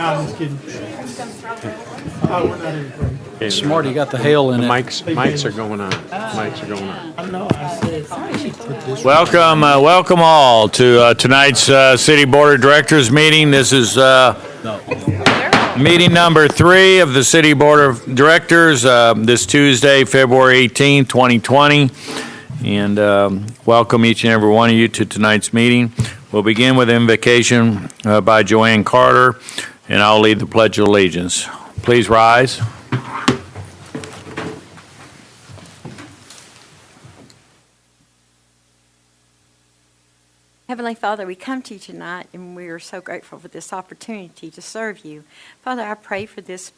I'm just kidding. Oh, we're not even. Okay, Smart, you got the hail in the it. mics are going on. Mics are going on. I know, I said. Welcome all to tonight's City Board of Directors meeting. This is meeting number 3 of the City Board of Directors this Tuesday, February 18, 2020. And welcome each and every one of you to tonight's meeting. We'll begin with invocation by Joanne Carter, and I'll lead the Pledge of Allegiance. Please rise. Heavenly Father, we come to you tonight, and we are so grateful for this opportunity to serve you. Father, I pray for this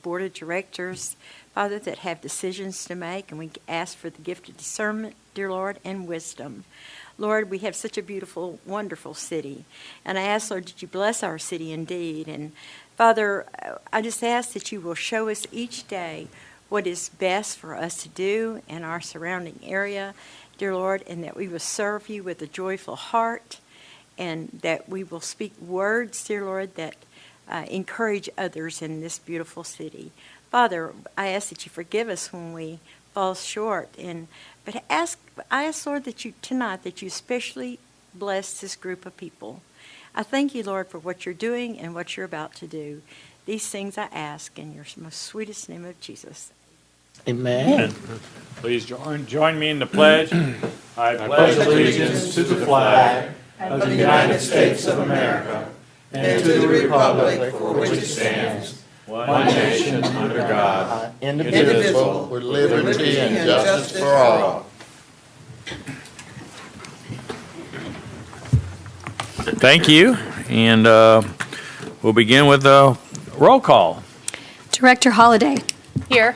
board of directors, Father, that have decisions to make, and we ask for the gift of discernment, dear Lord, and wisdom. Lord, we have such a beautiful, wonderful city, and I ask, Lord, that you bless our city indeed. And Father, I just ask that you will show us each day what is best for us to do in our surrounding area, dear Lord, and that we will serve you with a joyful heart, and that we will speak words, dear Lord, that encourage others in this beautiful city. Father, I ask that you forgive us when we fall short, but I ask, Lord, that you tonight, that you especially bless this group of people. I thank you, Lord, for what you're doing and what you're about to do. These things I ask in your most sweetest name of Jesus. Amen. Please join me in the pledge. I Pledge allegiance to the flag of the United States of America and to the republic for which it stands, one nation under God, indivisible, with liberty and justice for all. Thank you, and we'll begin with a roll call. Director Holliday. Here.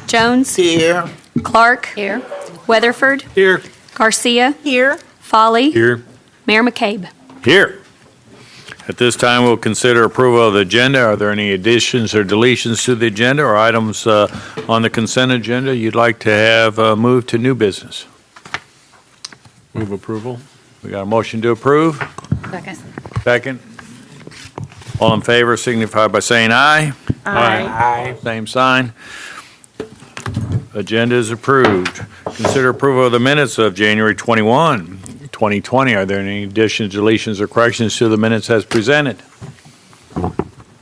Jones. Here. Clark. Here. Weatherford. Here. Garcia. Here. Folly. Here. Mayor McCabe. Here. At this time, we'll consider approval of the agenda. Are there any additions or deletions to the agenda or items on the consent agenda you'd like to have moved to new business? Move approval. We got a motion to approve? Second. Second. All in favor signify by saying aye. Aye. Same sign. Agenda is approved. Consider approval of the minutes of January 21, 2020. Are there any additions, deletions, or corrections to the minutes as presented?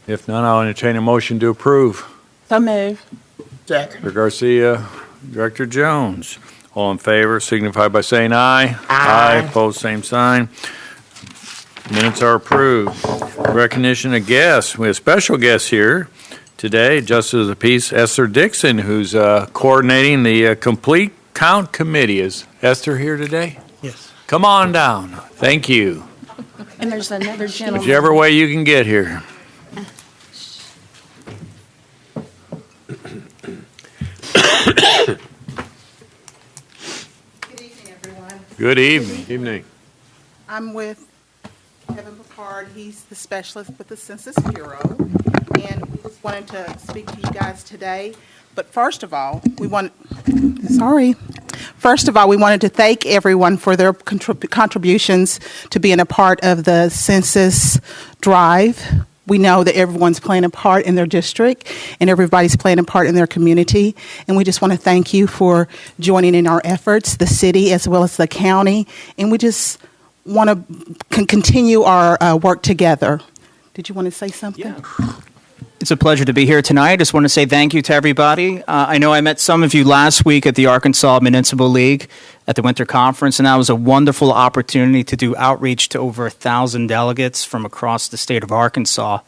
If none, I'll entertain a motion to approve. So move. Second. Director Garcia, Director Jones. All in favor signify by saying aye. Aye. Opposed, same sign. Minutes are approved. Recognition of guests. We have special guests here today, Justice of the Peace Esther Dixon, who's coordinating the Complete Count Committee. Is Esther here today? Yes. Come on down. Thank you. And there's another gentleman. Whichever way you can get here. Good evening, everyone. Good evening. Evening. I'm with Kevin Picard. He's the specialist with the Census Bureau, and we just wanted to speak to you guys today. But first of all, we wanted to thank everyone for their contributions to being a part of the census drive. We know that everyone's playing a part in their district and everybody's playing a part in their community. And we just want to thank you for joining in our efforts, the city as well as the county. And we just want to continue our work together. Did you want to say something? Yeah. It's a pleasure to be here tonight. I just want to say thank you to everybody. I know I met some of you last week at the Arkansas Municipal League at the Winter Conference, and that was a wonderful opportunity to do outreach to over 1,000 delegates from across the state of Arkansas.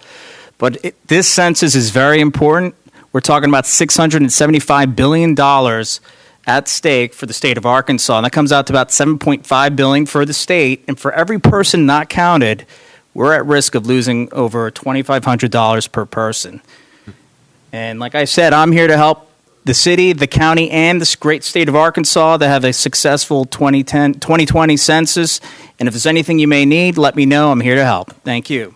But this census is very important. We're talking about $675 billion at stake for the state of Arkansas, and that comes out to about $7.5 billion for the state. And for every person not counted, we're at risk of losing over $2,500 per person. And like I said, I'm here to help the city, the county, and this great state of Arkansas to have a successful 2020 census. And if there's anything you may need, let me know. I'm here to help. Thank you.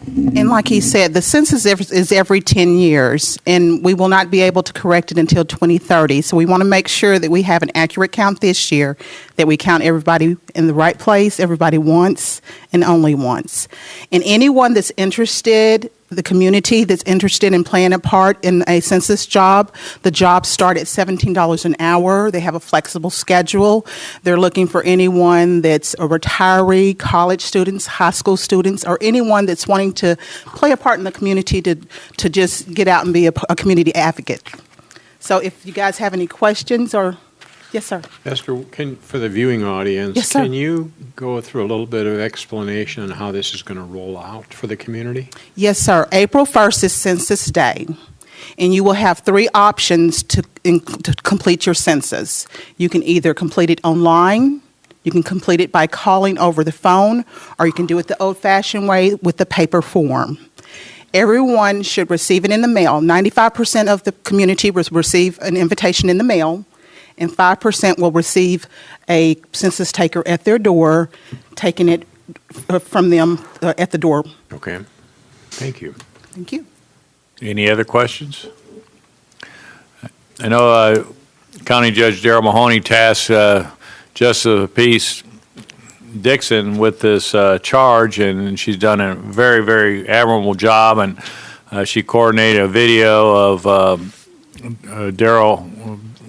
And like he said, the census is every 10 years, and we will not be able to correct it until 2030. So we want to make sure that we have an accurate count this year, that we count everybody in the right place, everybody once, and only once. And anyone that's interested the community that's interested in playing a part in a census job. The jobs start at $17 an hour. They have a flexible schedule. They're looking for anyone that's a retiree, college students, high school students, or anyone that's wanting to play a part in the community to just get out and be a community advocate. So if you guys have any questions or... Yes, sir. Esther, for the viewing audience, Yes, sir. can you go through a little bit of explanation on how this is going to roll out for the community? Yes, sir. April 1st is Census Day, and you will have 3 options to complete your census. You can either complete it online, you can complete it by calling over the phone, or you can do it the old-fashioned way with the paper form. Everyone should receive it in the mail. 95% of the community will receive an invitation in the mail, and 5% will receive a census taker at their door, taking it from them at the door. Okay. Thank you. Thank you. Any other questions? I know County Judge Darrell Mahoney tasked Justice of the Peace Dixon with this charge, and she's done a very, very admirable job, and she coordinated a video of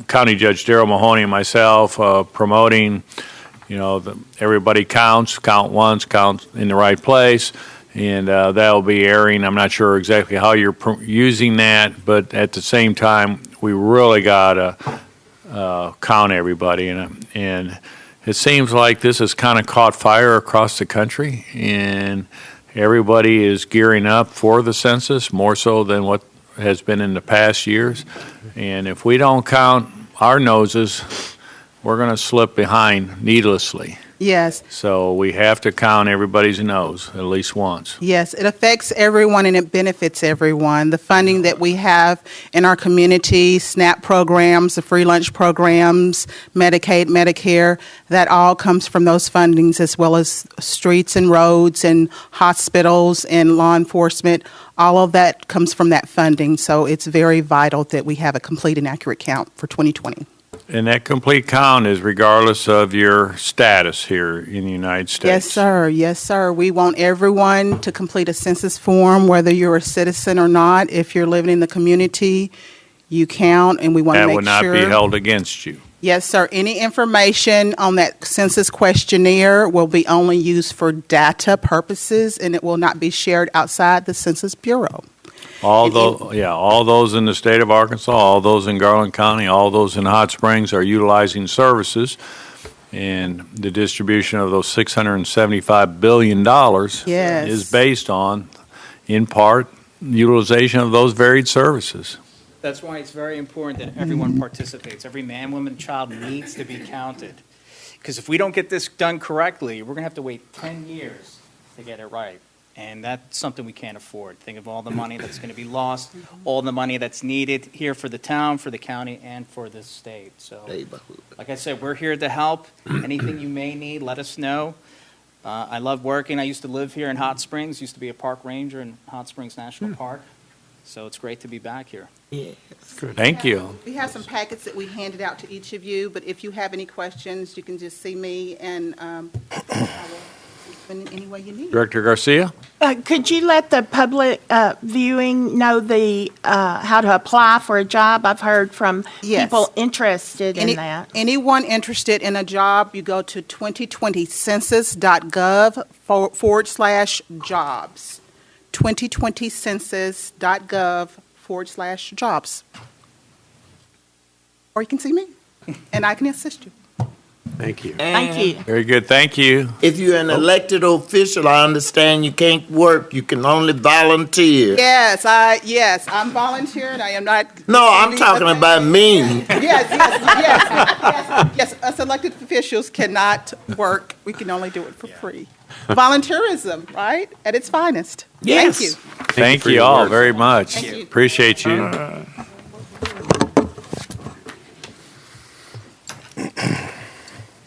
County Judge Darrell Mahoney and myself promoting, everybody counts, count once, count in the right place, and that will be airing. I'm not sure exactly how you're using that, but at the same time, we really got to count everybody, and it seems like this has kind of caught fire across the country, and everybody is gearing up for the census more so than what has been in the past years. And if we don't count our noses, we're going to slip behind needlessly. Yes. So we have to count everybody's nose at least once. Yes, it affects everyone and it benefits everyone. The funding that we have in our community, SNAP programs, the free lunch programs, Medicaid, Medicare, that all comes from those fundings, as well as streets and roads and hospitals and law enforcement. All of that comes from that funding. So it's very vital that we have a complete and accurate count for 2020. And that complete count is regardless of your status here in the United States. Yes, sir. Yes, sir. We want everyone to complete a census form, whether you're a citizen or not. If you're living in the community, you count, and we want to make sure. That would not be held against you. Yes, sir. Any information on that census questionnaire will be only used for data purposes, and it will not be shared outside the Census Bureau. All those in the state of Arkansas, all those in Garland County, all those in Hot Springs are utilizing services, and the distribution of those $675 billion Yes. is based on, in part, utilization of those varied services. That's why it's very important that everyone participates. Every man, woman, child needs to be counted. Because if we don't get this done correctly, we're going to have to wait 10 years to get it right. And that's something we can't afford. Think of all the money that's going to be lost, all the money that's needed here for the town, for the county, and for the state. So, like I said, we're here to help. Anything you may need, let us know. I love working. I used to live here in Hot Springs, used to be a park ranger in Hot Springs National Park. So it's great to be back here. Thank you. We have some packets that we handed out to each of you, but if you have any questions, you can just see me, and I will assist in any way you need. Director Garcia? Could you let the public viewing know the how to apply for a job? I've heard from Yes. people interested in that. Anyone interested in a job, you go to 2020census.gov/jobs. 2020census.gov/jobs. Or you can see me, and I can assist you. Thank you. Thank you. Very good, thank you. If you're an elected official, I understand you can't work. You can only volunteer. Yes, I'm volunteering. I am not. No, I'm talking about me. Yes. Us elected officials cannot work. We can only do it for free. Volunteerism, right? At its finest. Yes. Thank you. Thank for you your all work. very much. Thank you. Appreciate you.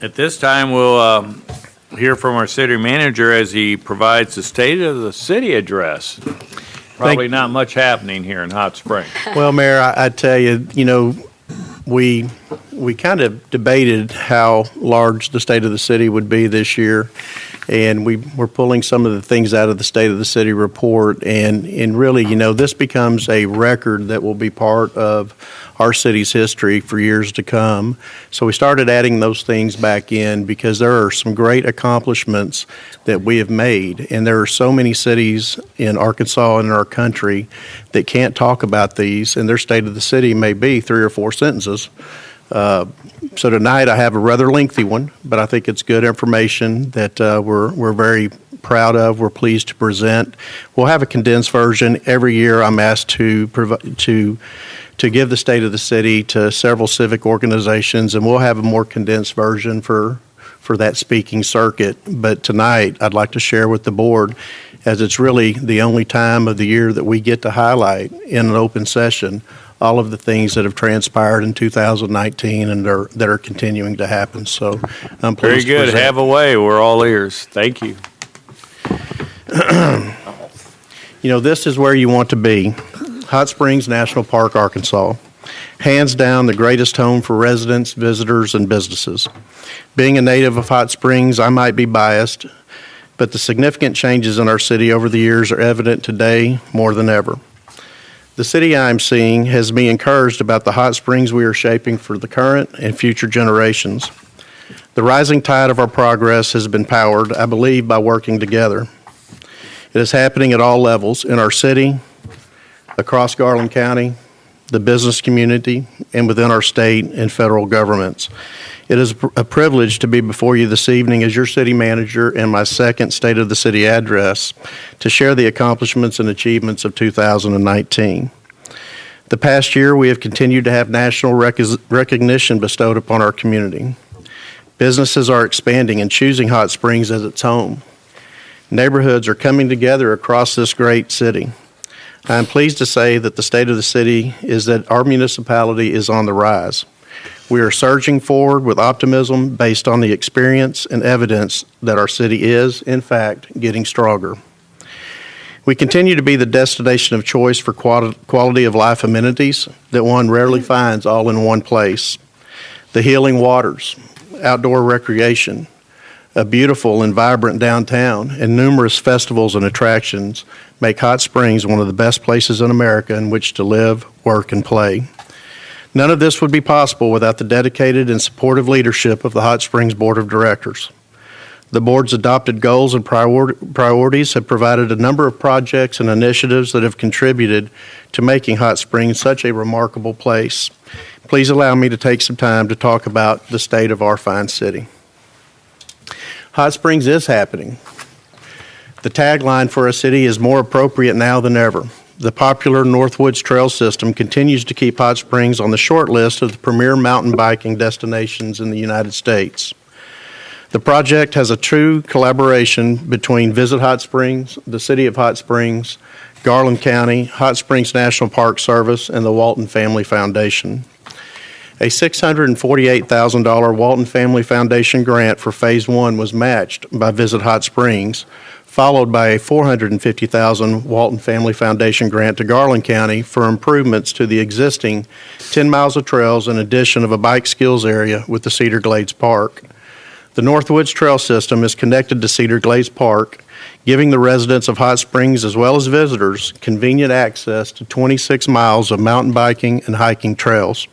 At this time, we'll hear from our city manager as he provides the State of the City address. Probably not much happening here in Hot Springs. Well, Mayor, I tell you, we kind of debated how large the state of the city would be this year. And we're pulling some of the things out of the State of the City report. And really, this becomes a record that will be part of our city's history for years to come. So we started adding those things back in because there are some great accomplishments that we have made. And there are so many cities in Arkansas and in our country that can't talk about these, and their State of the City may be 3 or 4 sentences. So tonight I have a rather lengthy one, but I think it's good information that we're very proud of. We're pleased to present. We'll have a condensed version every year. I'm asked to give the State of the City to several civic organizations, and we'll have a more condensed version for that speaking circuit. But tonight I'd like to share with the board, as it's really the only time of the year that we get to highlight in an open session all of the things that have transpired in 2019 and that are continuing to happen. So I'm Very pleased good. to present. Have a way. We're all ears. Thank you. This is where you want to be. Hot Springs National Park, Arkansas. Hands down the greatest home for residents, visitors, and businesses. Being a native of Hot Springs, I might be biased, but the significant changes in our city over the years are evident today more than ever. The city I'm seeing has me encouraged about the hot springs we are shaping for the current and future generations. The rising tide of our progress has been powered, I believe, by working together. It is happening at all levels in our city, across Garland County, the business community, and within our state and federal governments. It is a privilege to be before you this evening as your city manager and my second State of the City address to share the accomplishments and achievements of 2019. The past year, we have continued to have national recognition bestowed upon our community. Businesses are expanding and choosing Hot Springs as its home. Neighborhoods are coming together across this great city. I am pleased to say that the State of the City is that our municipality is on the rise. We are surging forward with optimism based on the experience and evidence that our city is, in fact, getting stronger. We continue to be the destination of choice for quality of life amenities that one rarely finds all in one place. The healing waters, outdoor recreation, a beautiful and vibrant downtown, and numerous festivals and attractions make Hot Springs one of the best places in America in which to live, work, and play. None of this would be possible without the dedicated and supportive leadership of the Hot Springs Board of Directors. The board's adopted goals and priorities have provided a number of projects and initiatives that have contributed to making Hot Springs such a remarkable place. Please allow me to take some time to talk about the state of our fine city. Hot Springs is happening. The tagline for a city is more appropriate now than ever. The popular Northwoods Trail System continues to keep Hot Springs on the short list of the premier mountain biking destinations in the United States. The project has a true collaboration between Visit Hot Springs, the City of Hot Springs, Garland County, Hot Springs National Park Service, and the Walton Family Foundation. A $648,000 Walton Family Foundation grant for Phase 1 was matched by Visit Hot Springs, followed by a $450,000 Walton Family Foundation grant to Garland County for improvements to the existing 10 miles of trails in addition of a bike skills area with the Cedar Glades Park. The Northwoods Trail System is connected to Cedar Glades Park, giving the residents of Hot Springs as well as visitors convenient access to 26 miles of mountain biking and hiking trails.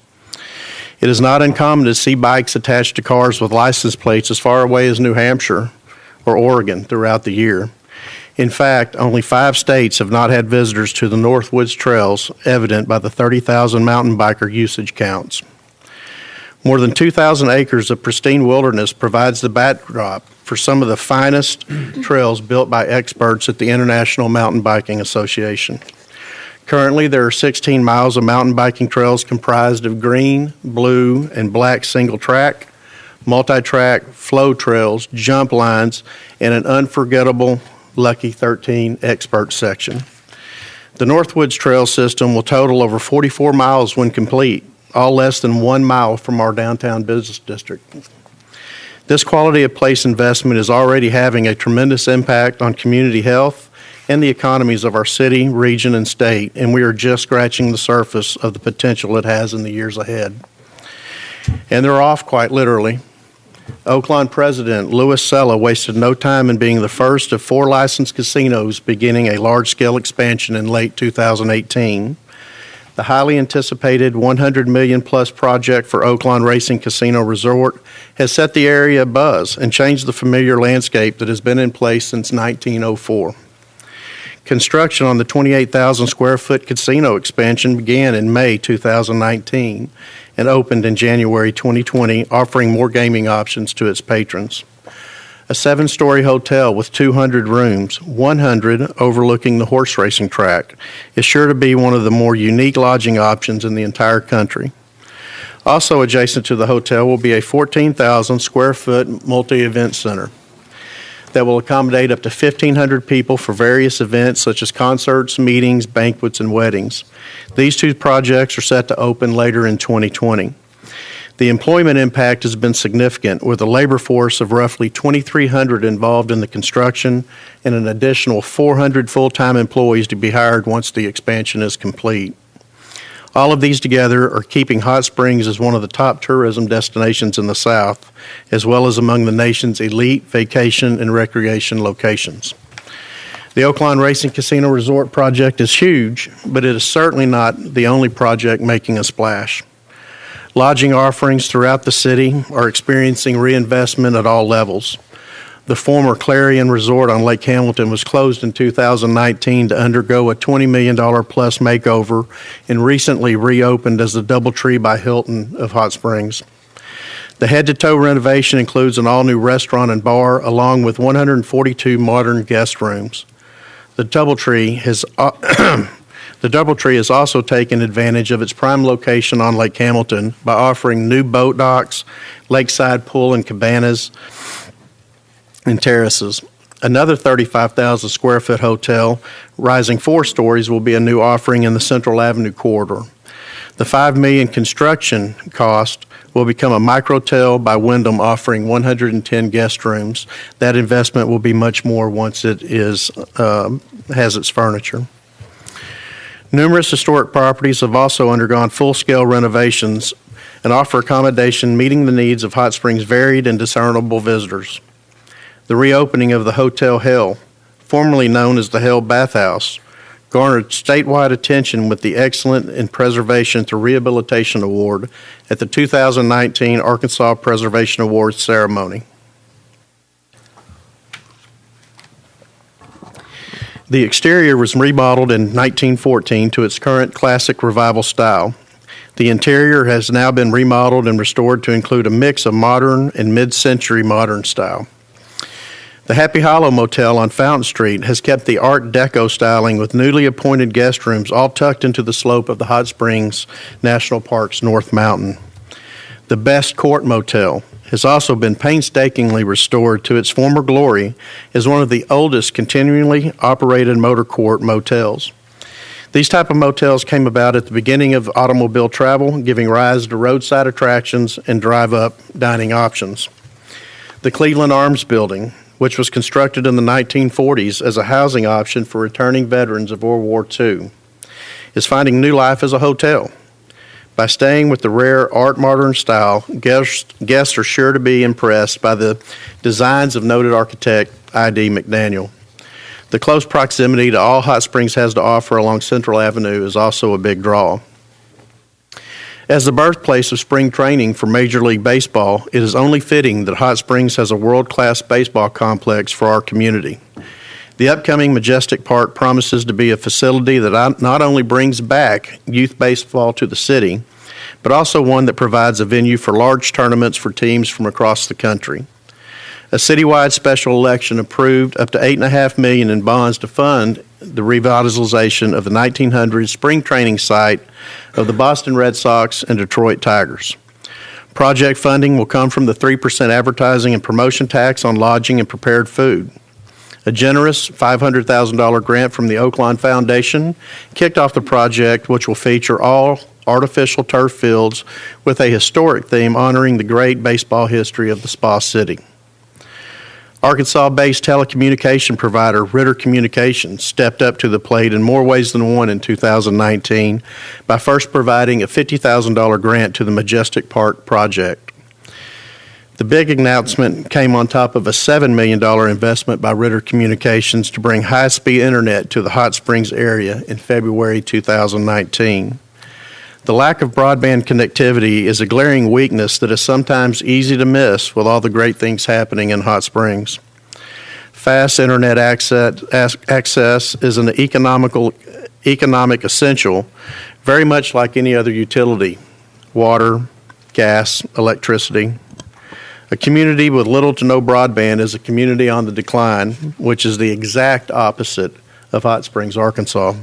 It is not uncommon to see bikes attached to cars with license plates as far away as New Hampshire or Oregon throughout the year. In fact, only 5 states have not had visitors to the Northwoods Trails, evident by the 30,000 mountain biker usage counts. More than 2,000 acres of pristine wilderness provides the backdrop for some of the finest trails built by experts at the International Mountain Biking Association. Currently, there are 16 miles of mountain biking trails comprised of green, blue, and black single-track, multi-track, flow trails, jump lines, and an unforgettable Lucky 13 expert section. The Northwoods Trail System will total over 44 miles when complete, all less than 1 mile from our downtown business district. This quality of place investment is already having a tremendous impact on community health and the economies of our city, region, and state, and we are just scratching the surface of the potential it has in the years ahead. And they're off, quite literally. Oaklawn President Louis Sella wasted no time in being the first of 4 licensed casinos beginning a large-scale expansion in late 2018. The highly anticipated $100 million-plus project for Oaklawn Racing Casino Resort has set the area abuzz and changed the familiar landscape that has been in place since 1904. Construction on the 28,000-square-foot casino expansion began in May 2019 and opened in January 2020, offering more gaming options to its patrons. A 7-story hotel with 200 rooms, 100 overlooking the horse racing track, is sure to be one of the more unique lodging options in the entire country. Also adjacent to the hotel will be a 14,000-square-foot multi-event center that will accommodate up to 1,500 people for various events such as concerts, meetings, banquets, and weddings. These 2 projects are set to open later in 2020. The employment impact has been significant, with a labor force of roughly 2,300 involved in the construction and an additional 400 full-time employees to be hired once the expansion is complete. All of these together are keeping Hot Springs as one of the top tourism destinations in the South, as well as among the nation's elite vacation and recreation locations. The Oaklawn Racing Casino Resort project is huge, but it is certainly not the only project making a splash. Lodging offerings throughout the city are experiencing reinvestment at all levels. The former Clarion Resort on Lake Hamilton was closed in 2019 to undergo a $20 million plus makeover and recently reopened as the DoubleTree by Hilton of Hot Springs. The head-to-toe renovation includes an all-new restaurant and bar along with 142 modern guest rooms. The DoubleTree has also taken advantage of its prime location on Lake Hamilton by offering new boat docks, lakeside pool and cabanas, and terraces. Another 35,000 square foot hotel, rising 4 stories, will be a new offering in the Central Avenue corridor. The $5 million construction cost will become a microtel by Wyndham, offering 110 guest rooms. That investment will be much more once it has its furniture. Numerous historic properties have also undergone full-scale renovations and offer accommodation meeting the needs of Hot Springs' varied and discernible visitors. The reopening of the Hotel Hell, formerly known as the Hell Bathhouse, garnered statewide attention with the Excellent in Preservation through Rehabilitation Award at the 2019 Arkansas Preservation Awards ceremony. The exterior was remodeled in 1914 to its current classic revival style. The interior has now been remodeled and restored to include a mix of modern and mid-century modern style. The Happy Hollow Motel on Fountain Street has kept the Art Deco styling with newly appointed guest rooms all tucked into the slope of the Hot Springs National Park's North Mountain. The Best Court Motel has also been painstakingly restored to its former glory as one of the oldest continually operated motor court motels. These type of motels came about at the beginning of automobile travel, giving rise to roadside attractions and drive-up dining options. The Cleveland Arms Building, which was constructed in the 1940s as a housing option for returning veterans of World War II, is finding new life as a hotel. By staying with the rare art modern style, guests are sure to be impressed by the designs of noted architect I.D. McDaniel. The close proximity to all Hot Springs has to offer along Central Avenue is also a big draw. As the birthplace of spring training for Major League Baseball, it is only fitting that Hot Springs has a world-class baseball complex for our community. The upcoming Majestic Park promises to be a facility that not only brings back youth baseball to the city, but also one that provides a venue for large tournaments for teams from across the country. A citywide special election approved up to $8.5 million in bonds to fund the revitalization of the 1900s spring training site of the Boston Red Sox and Detroit Tigers. Project funding will come from the 3% advertising and promotion tax on lodging and prepared food. A generous $500,000 grant from the Oaklawn Foundation kicked off the project, which will feature all artificial turf fields with a historic theme honoring the great baseball history of the Spa City. Arkansas-based telecommunication provider Ritter Communications stepped up to the plate in more ways than one in 2019 by first providing a $50,000 grant to the Majestic Park project. The big announcement came on top of a $7 million investment by Ritter Communications to bring high-speed internet to the Hot Springs area in February 2019. The lack of broadband connectivity is a glaring weakness that is sometimes easy to miss with all the great things happening in Hot Springs. Fast internet access is an economic essential, very much like any other utility: water, gas, electricity. A community with little to no broadband is a community on the decline, which is the exact opposite of Hot Springs, Arkansas.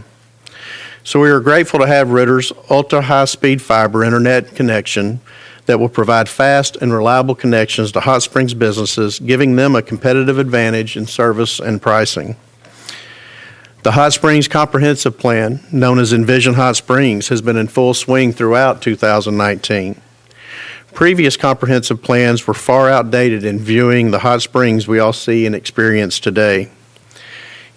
So we are grateful to have Ritter's ultra-high-speed fiber internet connection that will provide fast and reliable connections to Hot Springs businesses, giving them a competitive advantage in service and pricing. The Hot Springs Comprehensive Plan, known as Envision Hot Springs, has been in full swing throughout 2019. Previous comprehensive plans were far outdated in viewing the hot springs we all see and experience today.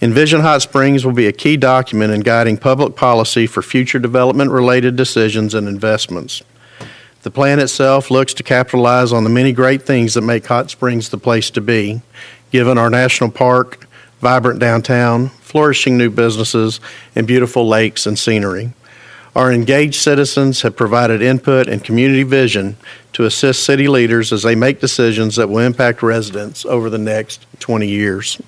Envision Hot Springs will be a key document in guiding public policy for future development-related decisions and investments. The plan itself looks to capitalize on the many great things that make Hot Springs the place to be, given our national park, vibrant downtown, flourishing new businesses, and beautiful lakes and scenery. Our engaged citizens have provided input and community vision to assist city leaders as they make decisions that will impact residents over the next 20 years.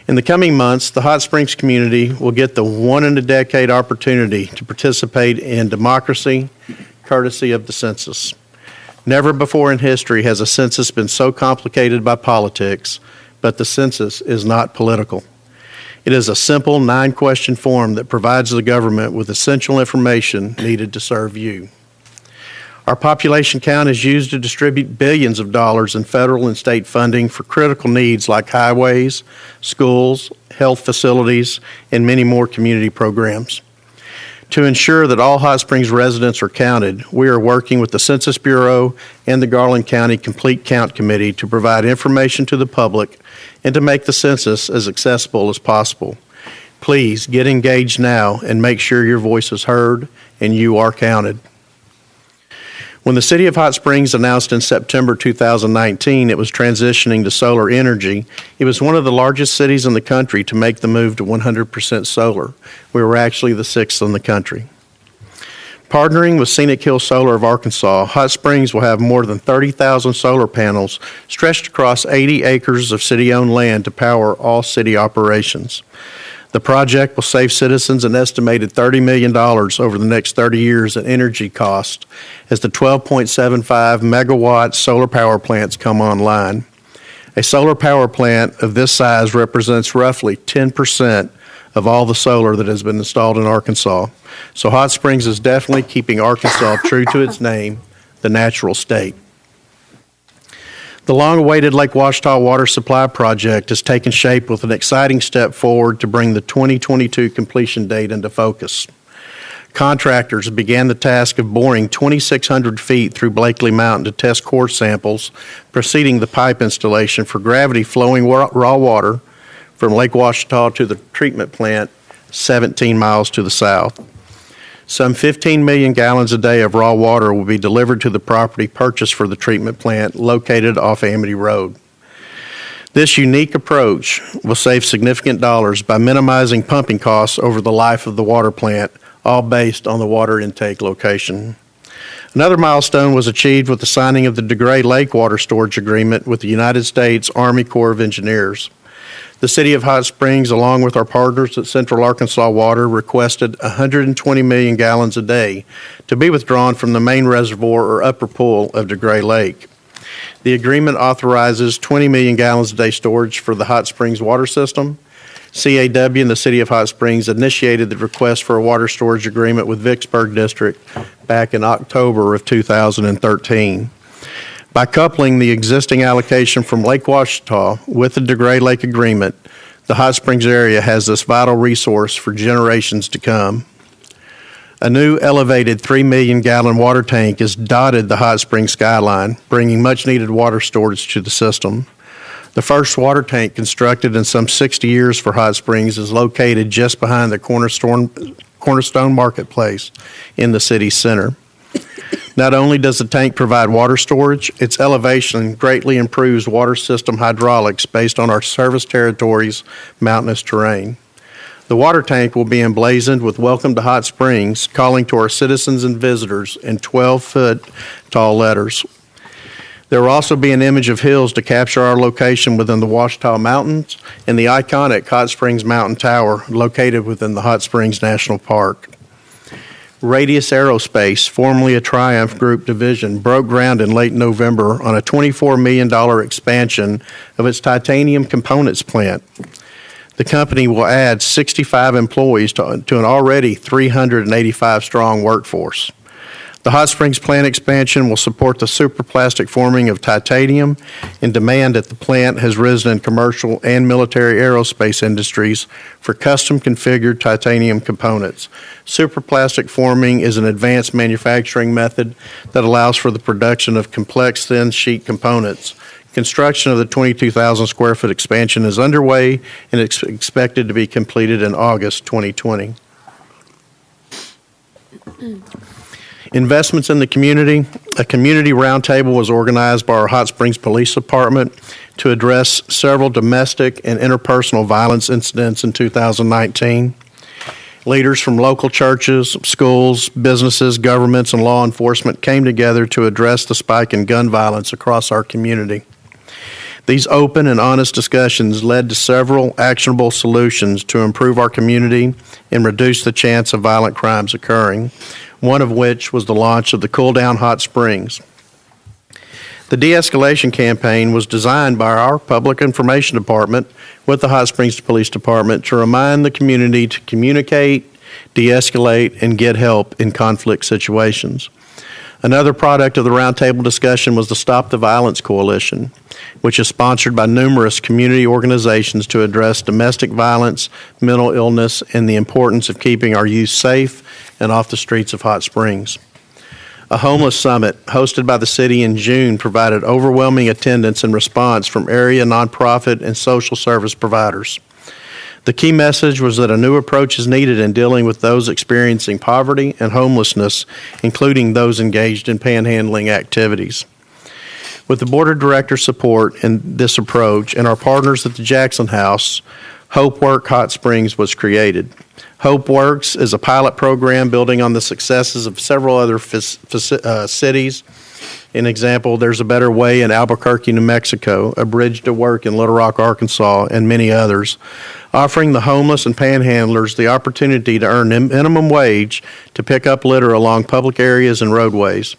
In the coming months, the Hot Springs community will get the one-in-a-decade opportunity to participate in democracy, courtesy of the census. Never before in history has a census been so complicated by politics, but the census is not political. It is a simple 9-question form that provides the government with essential information needed to serve you. Our population count is used to distribute billions of dollars in federal and state funding for critical needs like highways, schools, health facilities, and many more community programs. To ensure that all Hot Springs residents are counted, we are working with the Census Bureau and the Garland County Complete Count Committee to provide information to the public and to make the census as accessible as possible. Please get engaged now and make sure your voice is heard and you are counted. When the City of Hot Springs announced in September 2019 it was transitioning to solar energy, it was one of the largest cities in the country to make the move to 100% solar. We were actually the 6th in the country. Partnering with Scenic Hill Solar of Arkansas, Hot Springs will have more than 30,000 solar panels stretched across 80 acres of city-owned land to power all city operations. The project will save citizens an estimated $30 million over the next 30 years in energy cost as the 12.75 megawatt solar power plants come online. A solar power plant of this size represents roughly 10% of all the solar that has been installed in Arkansas. So Hot Springs is definitely keeping Arkansas true to its name, the natural state. The long-awaited Lake Ouachita Water Supply Project has taken shape with an exciting step forward to bring the 2022 completion date into focus. Contractors began the task of boring 2,600 feet through Blakely Mountain to test core samples, preceding the pipe installation for gravity-flowing raw water from Lake Ouachita to the treatment plant 17 miles to the south. Some 15 million gallons a day of raw water will be delivered to the property purchased for the treatment plant located off Amity Road. This unique approach will save significant dollars by minimizing pumping costs over the life of the water plant, all based on the water intake location. Another milestone was achieved with the signing of the DeGray Lake Water Storage Agreement with the United States Army Corps of Engineers. The City of Hot Springs, along with our partners at Central Arkansas Water, requested 120 million gallons a day to be withdrawn from the main reservoir or upper pool of DeGray Lake. The agreement authorizes 20 million gallons a day storage for the Hot Springs water system. CAW and the City of Hot Springs initiated the request for a water storage agreement with Vicksburg District back in October of 2013. By coupling the existing allocation from Lake Ouachita with the DeGray Lake Agreement, the Hot Springs area has this vital resource for generations to come. A new elevated 3 million gallon water tank is dotted the Hot Springs skyline, bringing much needed water storage to the system. The first water tank constructed in some 60 years for Hot Springs is located just behind the Cornerstone Marketplace in the city center. Not only does the tank provide water storage, its elevation greatly improves water system hydraulics based on our service territory's mountainous terrain. The water tank will be emblazoned with "Welcome to Hot Springs," calling to our citizens and visitors in 12-foot tall letters. There will also be an image of hills to capture our location within the Ouachita Mountains and the iconic Hot Springs Mountain Tower located within the Hot Springs National Park. Radius Aerospace, formerly a Triumph Group division, broke ground in late November on a $24 million expansion of its titanium components plant. The company will add 65 employees to an already 385-strong workforce. The Hot Springs plant expansion will support the superplastic forming of titanium, and demand at the plant has risen in commercial and military aerospace industries for custom-configured titanium components. Superplastic forming is an advanced manufacturing method that allows for the production of complex thin-sheet components. Construction of the 22,000-square-foot expansion is underway and it's expected to be completed in August 2020. Investments in the community. A community roundtable was organized by our Hot Springs Police Department to address several domestic and interpersonal violence incidents in 2019. Leaders from local churches, schools, businesses, governments, and law enforcement came together to address the spike in gun violence across our community. These open and honest discussions led to several actionable solutions to improve our community and reduce the chance of violent crimes occurring, one of which was the launch of the Cool Down Hot Springs. The de-escalation campaign was designed by our Public Information Department with the Hot Springs Police Department to remind the community to communicate, de-escalate, and get help in conflict situations. Another product of the roundtable discussion was the Stop the Violence Coalition, which is sponsored by numerous community organizations to address domestic violence, mental illness, and the importance of keeping our youth safe and off the streets of Hot Springs. A homeless summit hosted by the city in June provided overwhelming attendance and response from area nonprofit and social service providers. The key message was that a new approach is needed in dealing with those experiencing poverty and homelessness, including those engaged in panhandling activities. With the Board of Directors' support in this approach and our partners at the Jackson House, Hope Work Hot Springs was created. Hope Works is a pilot program building on the successes of several other cities. An example, There's a Better Way in Albuquerque, New Mexico, A Bridge to Work in Little Rock, Arkansas, and many others, offering the homeless and panhandlers the opportunity to earn minimum wage to pick up litter along public areas and roadways.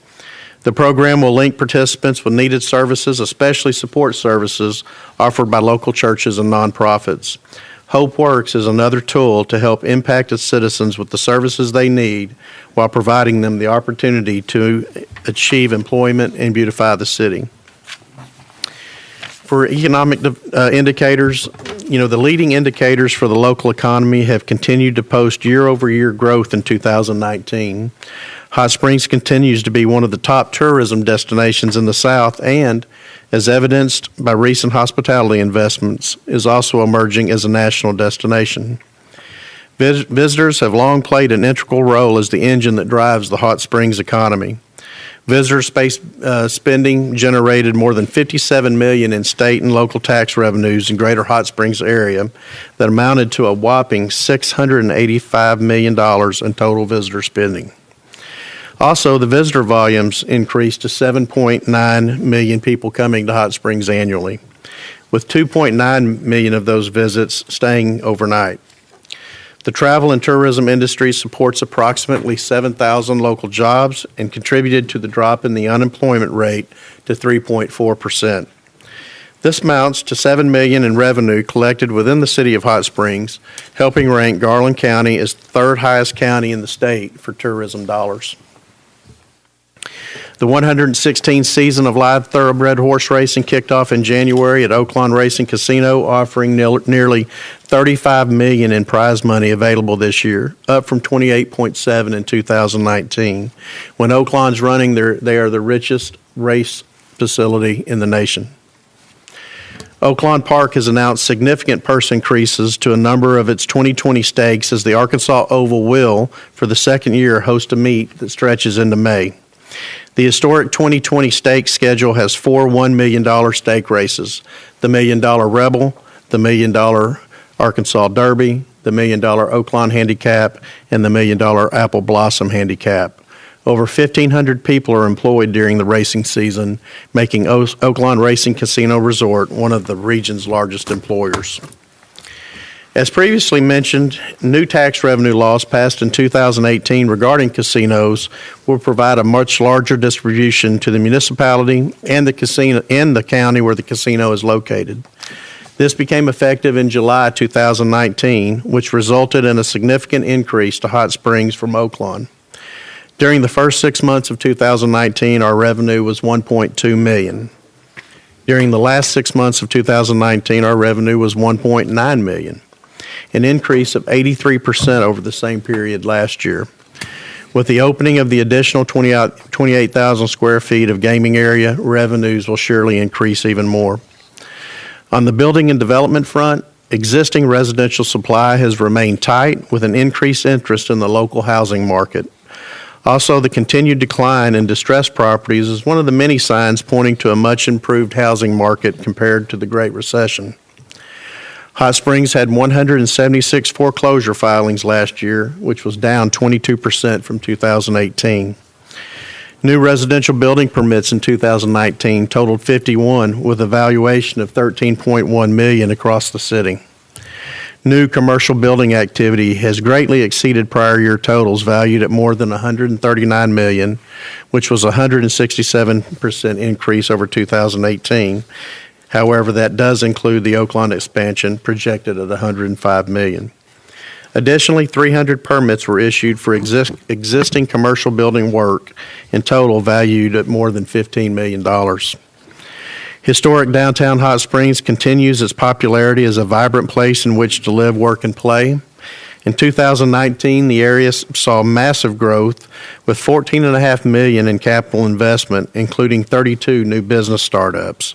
The program will link participants with needed services, especially support services offered by local churches and nonprofits. Hope Works is another tool to help impacted citizens with the services they need while providing them the opportunity to achieve employment and beautify the city. For economic indicators, the leading indicators for the local economy have continued to post year-over-year growth in 2019. Hot Springs continues to be one of the top tourism destinations in the South and, as evidenced by recent hospitality investments, is also emerging as a national destination. Visitors have long played an integral role as the engine that drives the Hot Springs economy. Visitor space spending generated more than $57 million in state and local tax revenues in Greater Hot Springs area that amounted to a whopping $685 million in total visitor spending. Also, the visitor volumes increased to 7.9 million people coming to Hot Springs annually, with 2.9 million of those visits staying overnight. The travel and tourism industry supports approximately 7,000 local jobs and contributed to the drop in the unemployment rate to 3.4%. This amounts to $7 million in revenue collected within the city of Hot Springs, helping rank Garland County as the third highest county in the state for tourism dollars. The 116th season of live thoroughbred horse racing kicked off in January at Oaklawn Racing Casino, offering nearly $35 million in prize money available this year, up from $28.7 in 2019. When Oaklawn's running, they are the richest race facility in the nation. Oaklawn Park has announced significant purse increases to a number of its 2020 stakes as the Arkansas Oval will, for the second year, host a meet that stretches into May. The historic 2020 stake schedule has four $1 million stake races: the $1 Million Rebel, the $1 Million Arkansas Derby, the $1 Million Oaklawn Handicap, and the $1 Million Apple Blossom Handicap. Over 1,500 people are employed during the racing season, making Oaklawn Racing Casino Resort one of the region's largest employers. As previously mentioned, new tax revenue laws passed in 2018 regarding casinos will provide a much larger distribution to the municipality and the casino and the county where the casino is located. This became effective in July 2019, which resulted in a significant increase to Hot Springs from Oaklawn. During the first 6 months of 2019, our revenue was $1.2 million. During the last 6 months of 2019, our revenue was $1.9 million, an increase of 83% over the same period last year. With the opening of the additional 28,000 square feet of gaming area, revenues will surely increase even more. On the building and development front, existing residential supply has remained tight with an increased interest in the local housing market. Also, the continued decline in distressed properties is one of the many signs pointing to a much improved housing market compared to the Great Recession. Hot Springs had 176 foreclosure filings last year, which was down 22% from 2018. New residential building permits in 2019 totaled 51, with a valuation of $13.1 million across the city. New commercial building activity has greatly exceeded prior year totals valued at more than $139 million, which was a 167% increase over 2018. However, that does include the Oaklawn expansion projected at $105 million. Additionally, 300 permits were issued for existing commercial building work, in total valued at more than $15 million. Historic downtown Hot Springs continues its popularity as a vibrant place in which to live, work, and play. In 2019, the area saw massive growth with $14.5 million in capital investment, including 32 new business startups.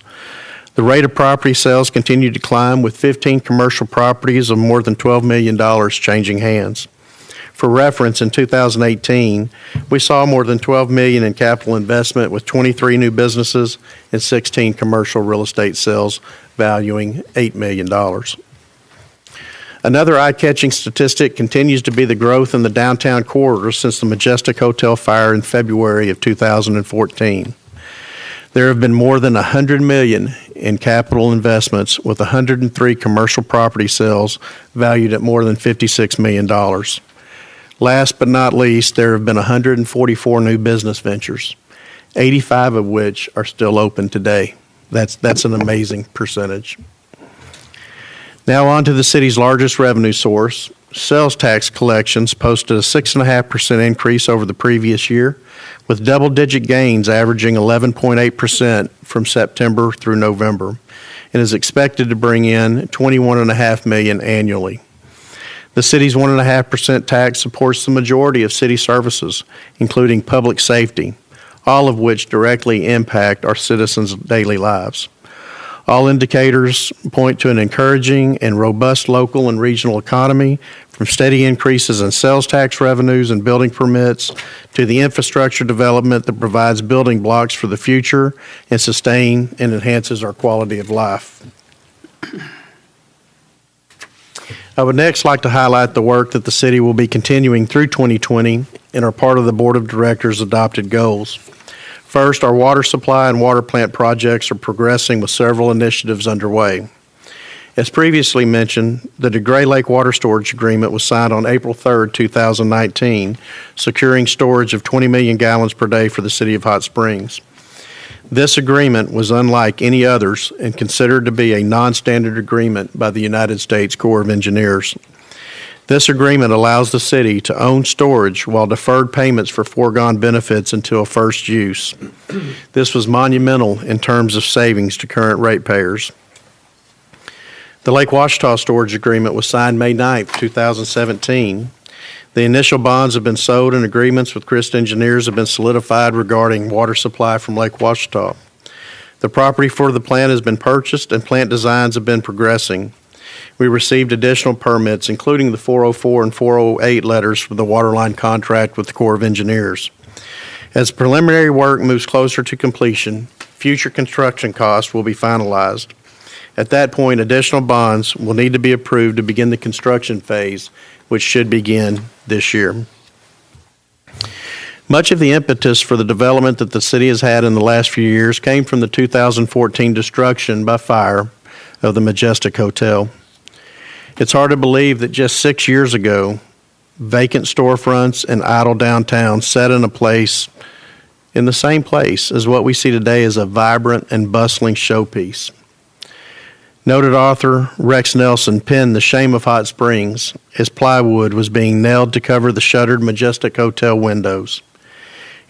The rate of property sales continued to climb, with 15 commercial properties of more than $12 million changing hands. For reference, in 2018, we saw more than $12 million in capital investment with 23 new businesses and 16 commercial real estate sales valuing $8 million. Another eye-catching statistic continues to be the growth in the downtown corridor since the Majestic Hotel fire in February of 2014. There have been more than $100 million in capital investments, with 103 commercial property sales valued at more than $56 million. Last but not least, there have been 144 new business ventures, 85 of which are still open today. That's an amazing percentage. Now on to the city's largest revenue source. Sales tax collections posted a 6.5% increase over the previous year, with double-digit gains averaging 11.8% from September through November, and is expected to bring in $21.5 million annually. The city's 1.5% tax supports the majority of city services, including public safety, all of which directly impact our citizens' daily lives. All indicators point to an encouraging and robust local and regional economy, from steady increases in sales tax revenues and building permits to the infrastructure development that provides building blocks for the future and sustain and enhances our quality of life. I would next like to highlight the work that the city will be continuing through 2020 and are part of the Board of Directors' adopted goals. First, our water supply and water plant projects are progressing with several initiatives underway. As previously mentioned, the DeGray Lake Water Storage Agreement was signed on April 3, 2019, securing storage of 20 million gallons per day for the city of Hot Springs. This agreement was unlike any others and considered to be a non-standard agreement by the United States Corps of Engineers. This agreement allows the city to own storage while deferred payments for foregone benefits until first use. This was monumental in terms of savings to current ratepayers. The Lake Ouachita Storage Agreement was signed May 9, 2017. The initial bonds have been sold and agreements with Christ Engineers have been solidified regarding water supply from Lake Ouachita. The property for the plant has been purchased and plant designs have been progressing. We received additional permits, including the 404 and 408 letters for the waterline contract with the Corps of Engineers. As preliminary work moves closer to completion, future construction costs will be finalized. At that point, additional bonds will need to be approved to begin the construction phase, which should begin this year. Much of the impetus for the development that the city has had in the last few years came from the 2014 destruction by fire of the Majestic Hotel. It's hard to believe that just 6 years ago, vacant storefronts and idle downtown sat in the same place as what we see today as a vibrant and bustling showpiece. Noted author Rex Nelson penned The Shame of Hot Springs as plywood was being nailed to cover the shuttered Majestic Hotel windows.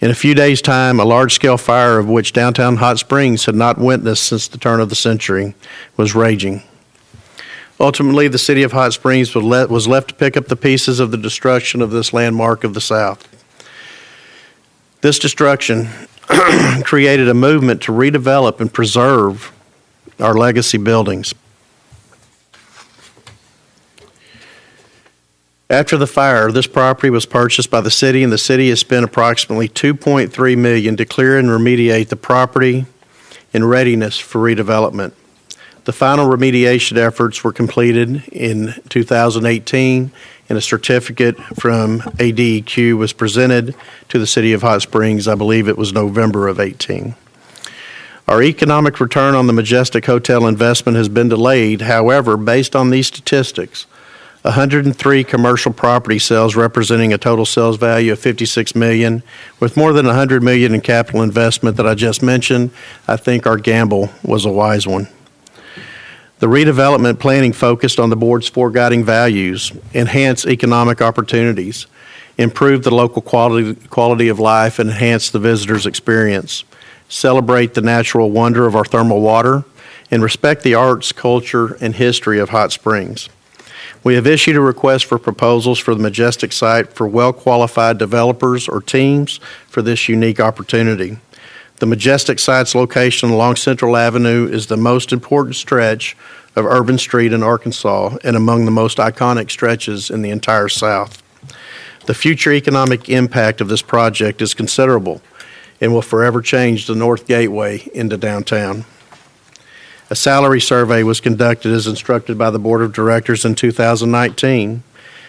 In a few days' time, a large-scale fire of which downtown Hot Springs had not witnessed since the turn of the century was raging. Ultimately, the city of Hot Springs was left to pick up the pieces of the destruction of this landmark of the South. This destruction created a movement to redevelop and preserve our legacy buildings. After the fire, this property was purchased by the city, and the city has spent approximately $2.3 million to clear and remediate the property in readiness for redevelopment. The final remediation efforts were completed in 2018, and a certificate from ADEQ was presented to the city of Hot Springs. I believe it was November of 18. Our economic return on the Majestic Hotel investment has been delayed. However, based on these statistics, 103 commercial property sales representing a total sales value of $56 million, with more than $100 million in capital investment that I just mentioned, I think our gamble was a wise one. The redevelopment planning focused on the board's four guiding values: enhance economic opportunities, improve the local quality of life, and enhance the visitor's experience, celebrate the natural wonder of our thermal water, and respect the arts, culture, and history of Hot Springs. We have issued a request for proposals for the Majestic site for well-qualified developers or teams for this unique opportunity. The Majestic site's location along Central Avenue is the most important stretch of urban street in Arkansas and among the most iconic stretches in the entire South. The future economic impact of this project is considerable and will forever change the North Gateway into downtown. A salary survey was conducted as instructed by the Board of Directors in 2019.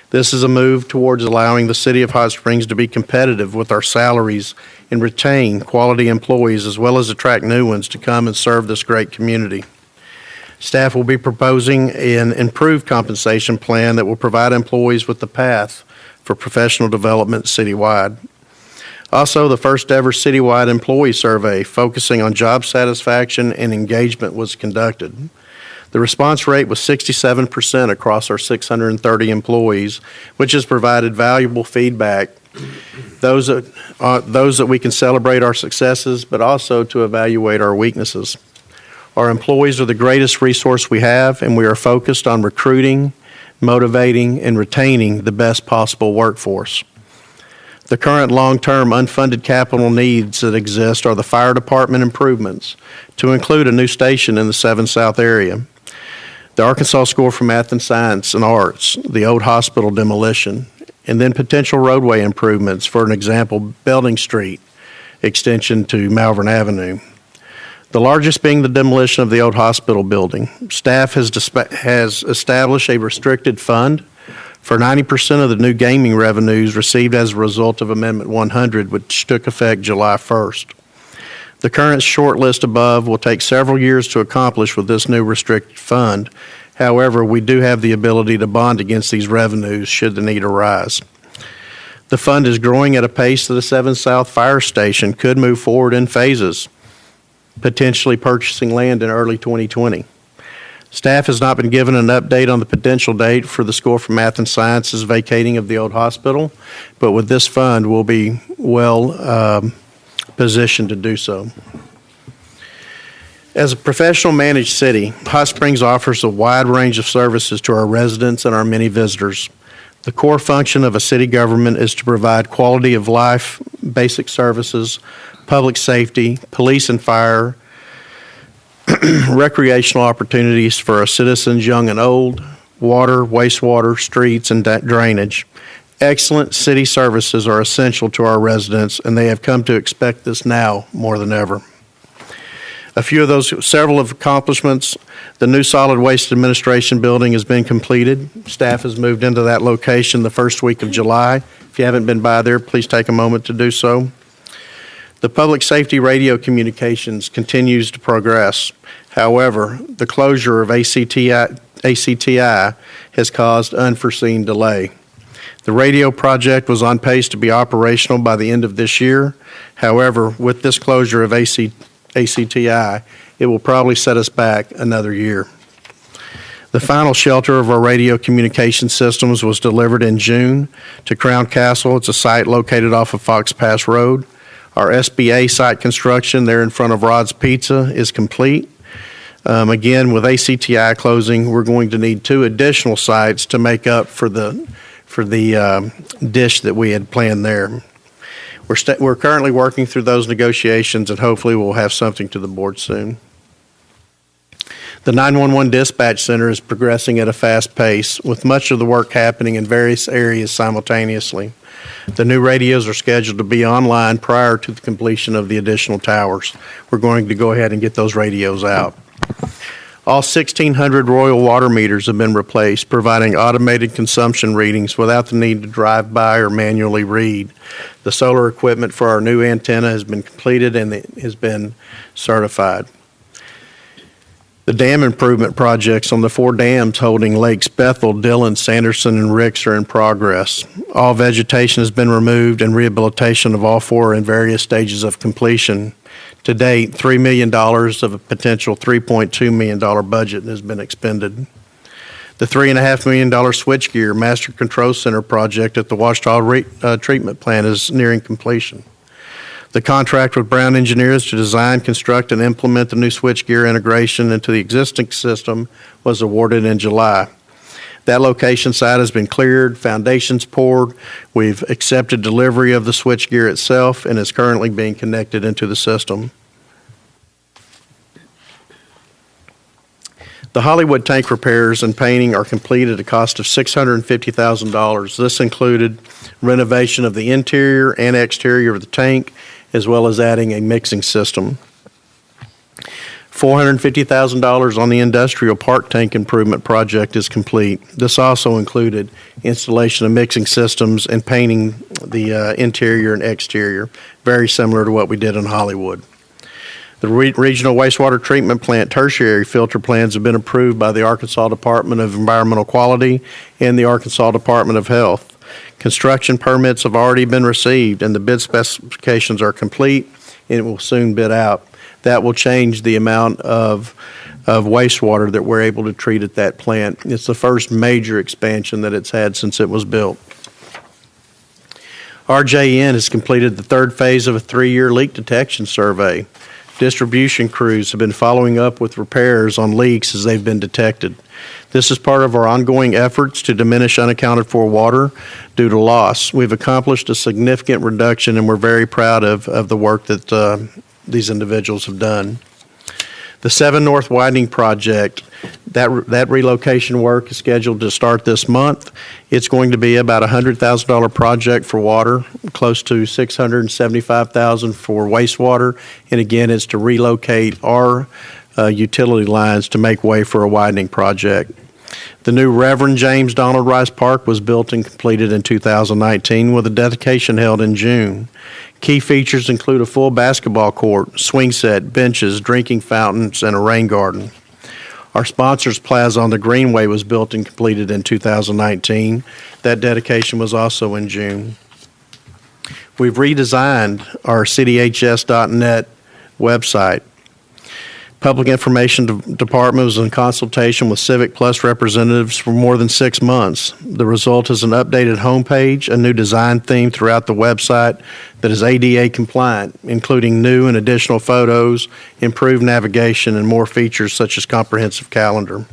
This is a move towards allowing the City of Hot Springs to be competitive with our salaries and retain quality employees, as well as attract new ones to come and serve this great community. Staff will be proposing an improved compensation plan that will provide employees with the path for professional development citywide. Also, the first ever citywide employee survey focusing on job satisfaction and engagement was conducted. The response rate was 67% across our 630 employees, which has provided valuable feedback, those that we can celebrate our successes, but also to evaluate our weaknesses. Our employees are the greatest resource we have, and we are focused on recruiting, motivating, and retaining the best possible workforce. The current long-term unfunded capital needs that exist are the fire department improvements, to include a new station in the 7 South area, the Arkansas School for Math and Science and Arts, the old hospital demolition, and then potential roadway improvements, for an example, Belding Street extension to Malvern Avenue. The largest being the demolition of the old hospital building. Staff has established a restricted fund for 90% of the new gaming revenues received as a result of Amendment 100, which took effect July 1st. The current short list above will take several years to accomplish with this new restricted fund. However, we do have the ability to bond against these revenues should the need arise. The fund is growing at a pace that a 7 South fire station could move forward in phases, potentially purchasing land in early 2020. Staff has not been given an update on the potential date for the School for Math and Sciences vacating of the old hospital, but with this fund, we'll be well positioned to do so. As a professional managed city, Hot Springs offers a wide range of services to our residents and our many visitors. The core function of a city government is to provide quality of life, basic services, public safety, police and fire, recreational opportunities for our citizens, young and old, water, wastewater, streets, and drainage, Excellent city services are essential to our residents, and they have come to expect this now more than ever. Several of accomplishments. The new Solid Waste Administration building has been completed. Staff has moved into that location the first week of July. If you haven't been by there, please take a moment to do so. The public safety radio communications continues to progress. However, the closure of ACTI has caused unforeseen delay. The radio project was on pace to be operational by the end of this year. However, with this closure of ACTI, it will probably set us back another year. The final shelter of our radio communication systems was delivered in June to Crown Castle. It's a site located off of Fox Pass Road. Our SBA site construction there in front of Rod's Pizza is complete. Again, with ACTI closing, we're going to need 2 additional sites to make up for the dish that we had planned there. We're currently working through those negotiations, and hopefully we'll have something to the board soon. The 911 dispatch center is progressing at a fast pace, with much of the work happening in various areas simultaneously. The new radios are scheduled to be online prior to the completion of the additional towers. We're going to go ahead and get those radios out. All 1,600 Royal water meters have been replaced, providing automated consumption readings without the need to drive by or manually read. The solar equipment for our new antenna has been completed and it has been certified. The dam improvement projects on the 4 dams holding Lakes Bethel, Dillon, Sanderson, and Ricks are in progress. All vegetation has been removed and rehabilitation of all 4 are in various stages of completion. To date, $3 million of a potential $3.2 million budget has been expended. The $3.5 million switchgear master control center project at the Ouachita treatment plant is nearing completion. The contract with Brown Engineers to design, construct, and implement the new switchgear integration into the existing system was awarded in July. That location site has been cleared, foundations poured. We've accepted delivery of the switchgear itself and is currently being connected into the system. The Hollywood tank repairs and painting are complete at a cost of $650,000. This included renovation of the interior and exterior of the tank, as well as adding a mixing system. $450,000 on the industrial park tank improvement project is complete. This also included installation of mixing systems and painting the interior and exterior, very similar to what we did in Hollywood. The regional wastewater treatment plant tertiary filter plans have been approved by the Arkansas Department of Environmental Quality and the Arkansas Department of Health. Construction permits have already been received and the bid specifications are complete and it will soon bid out. That will change the amount of wastewater that we're able to treat at that plant. It's the first major expansion that it's had since it was built. RJN has completed the 3rd phase of a 3-year leak detection survey. Distribution crews have been following up with repairs on leaks as they've been detected. This is part of our ongoing efforts to diminish unaccounted for water due to loss. We've accomplished a significant reduction and we're very proud of the work that these individuals have done. The 7 North Widening Project, that relocation work is scheduled to start this month. It's going to be about a $100,000 project for water, close to $675,000 for wastewater, and again, it's to relocate our utility lines to make way for a widening project. The new Reverend James Donald Rice Park was built and completed in 2019 with a dedication held in June. Key features include a full basketball court, swing set, benches, drinking fountains, and a rain garden. Our sponsors plaza on the Greenway was built and completed in 2019. That dedication was also in June. We've redesigned our cityhs.net website. Public Information Department was in consultation with Civic Plus representatives for more than 6 months. The result is an updated homepage, a new design theme throughout the website that is ADA compliant, including new and additional photos, improved navigation, and more features such as comprehensive calendar.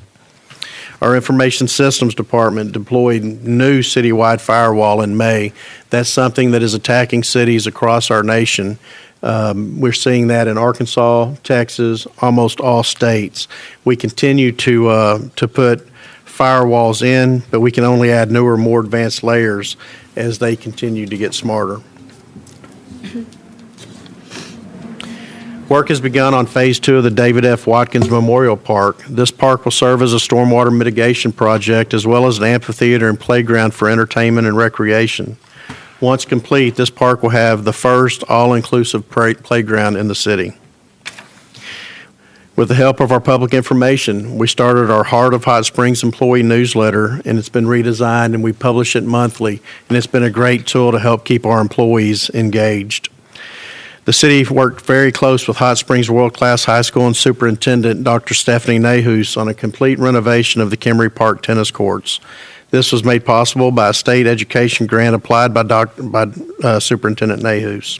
Our Information Systems Department deployed new citywide firewall in May. That's something that is attacking cities across our nation. We're seeing that in Arkansas, Texas, almost all states. We continue to put firewalls in, but we can only add newer, more advanced layers. as they continue to get smarter. Work has begun on Phase 2 of the David F. Watkins Memorial Park. This park will serve as a stormwater mitigation project as well as an amphitheater and playground for entertainment and recreation. Once complete, this park will have the first all-inclusive playground in the city. With the help of our public information, we started our Heart of Hot Springs employee newsletter, and it's been redesigned, and we publish it monthly, and it's been a great tool to help keep our employees engaged. The city worked very close with Hot Springs World-Class High School and Superintendent Dr. Stephanie Nahus on a complete renovation of the Kimmery Park tennis courts. This was made possible by a state education grant applied by Superintendent Nahus.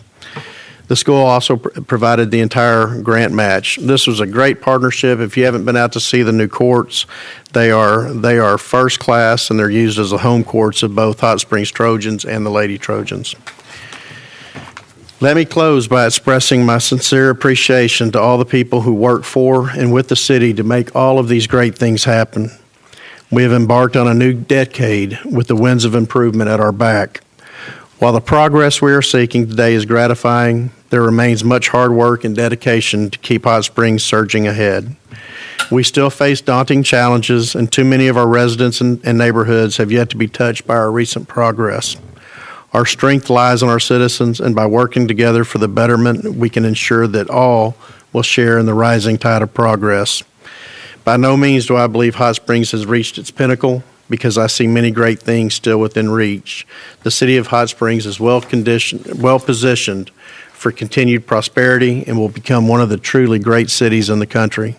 The school also provided the entire grant match. This was a great partnership. If you haven't been out to see the new courts, they are first class, and they're used as the home courts of both Hot Springs Trojans and the Lady Trojans. Let me close by expressing my sincere appreciation to all the people who work for and with the city to make all of these great things happen. We have embarked on a new decade with the winds of improvement at our back. While the progress we are seeking today is gratifying, there remains much hard work and dedication to keep Hot Springs surging ahead. We still face daunting challenges, and too many of our residents and neighborhoods have yet to be touched by our recent progress. Our strength lies in our citizens, and by working together for the betterment, we can ensure that all will share in the rising tide of progress. By no means do I believe Hot Springs has reached its pinnacle, because I see many great things still within reach. The city of Hot Springs is well positioned for continued prosperity and will become one of the truly great cities in the country.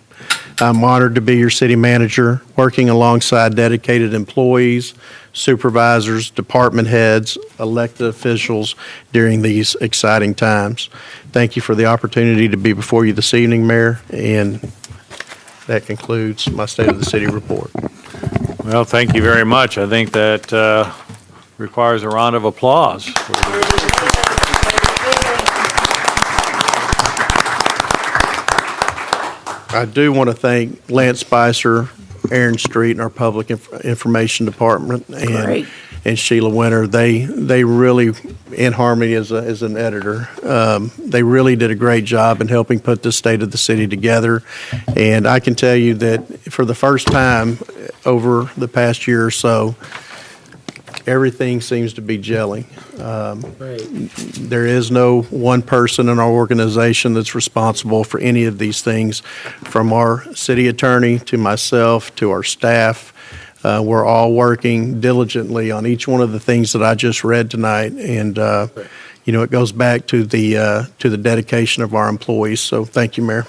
I'm honored to be your city manager, working alongside dedicated employees, supervisors, department heads, elected officials during these exciting times. Thank you for the opportunity to be before you this evening, Mayor, and that concludes my State of the City report. Well, thank you very much. I think that requires a round of applause. I do want to thank Lance Spicer, Aaron Street, and our Public Information Department, and Sheila Winter. They really, in harmony as an editor, they really did a great job in helping put the State of the City together. And I can tell you that for the first time over the past year or so, everything seems to be gelling. There is no one person in our organization that's responsible for any of these things, from our city attorney to myself to our staff. We're all working diligently on each one of the things that I just read tonight, and it goes back to the dedication of our employees. So thank you, Mayor.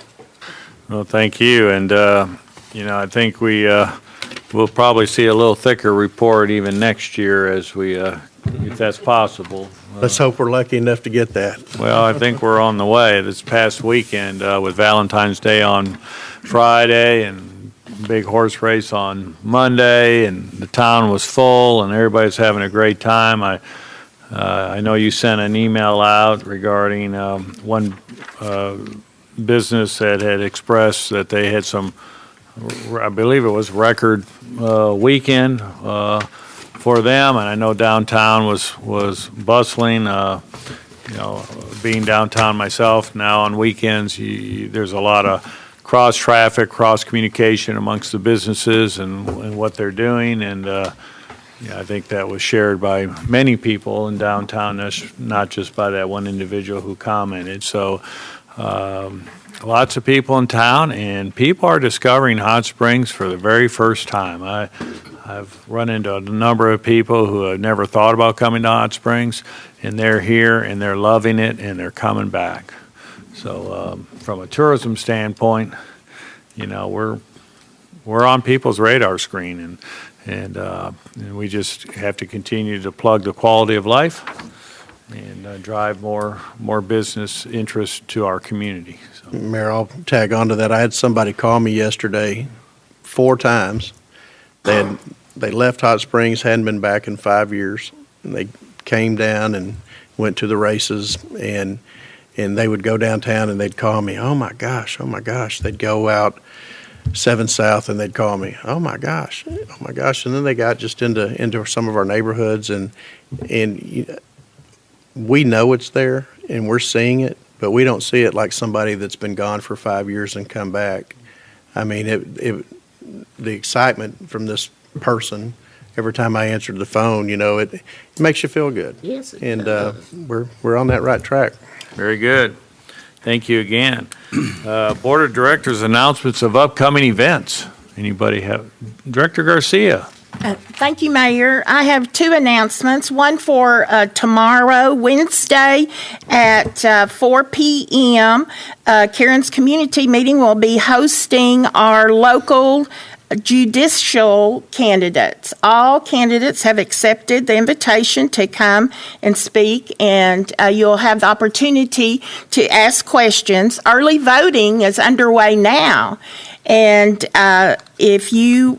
Well, thank you, and I think we'll probably see a little thicker report even next year as we, if that's possible. Let's hope we're lucky enough to get that. Well, I think we're on the way. This past weekend with Valentine's Day on Friday and big horse race on Monday, and the town was full and everybody's having a great time. I know you sent an email out regarding one business that had expressed that they had some, I believe it was record weekend for them, and I know downtown was bustling. Being downtown myself now on weekends, there's a lot of cross traffic, cross communication amongst the businesses and what they're doing, and I think that was shared by many people in downtown, not just by that one individual who commented. So. Lots of people in town, and people are discovering Hot Springs for the very first time. I've run into a number of people who have never thought about coming to Hot Springs, and they're here, and they're loving it, and they're coming back. So from a tourism standpoint, we're on people's radar screen, and we just have to continue to plug the quality of life and drive more business interest to our community. So. Mayor, I'll tag on to that. I had somebody call me yesterday 4 times. They left Hot Springs, hadn't been back in 5 years, and they came down and went to the races, and they would go downtown and they'd call me, oh my gosh. They'd go out 7 South, and they'd call me, oh my gosh. And then they got just into some of our neighborhoods, and we know it's there, and we're seeing it, but we don't see it like somebody that's been gone for 5 years and come back. I mean, the excitement from this person, every time I answered the phone, it makes you feel good. Yes, it And does. we're on that right track. Very good. Thank you again. Board of Directors announcements of upcoming events. Anybody have? Director Garcia. Thank you, Mayor. I have 2 announcements. One for tomorrow, Wednesday, at 4 p.m. Karen's Community Meeting will be hosting our local judicial candidates. All candidates have accepted the invitation to come and speak, and you'll have the opportunity to ask questions. Early voting is underway now, and if you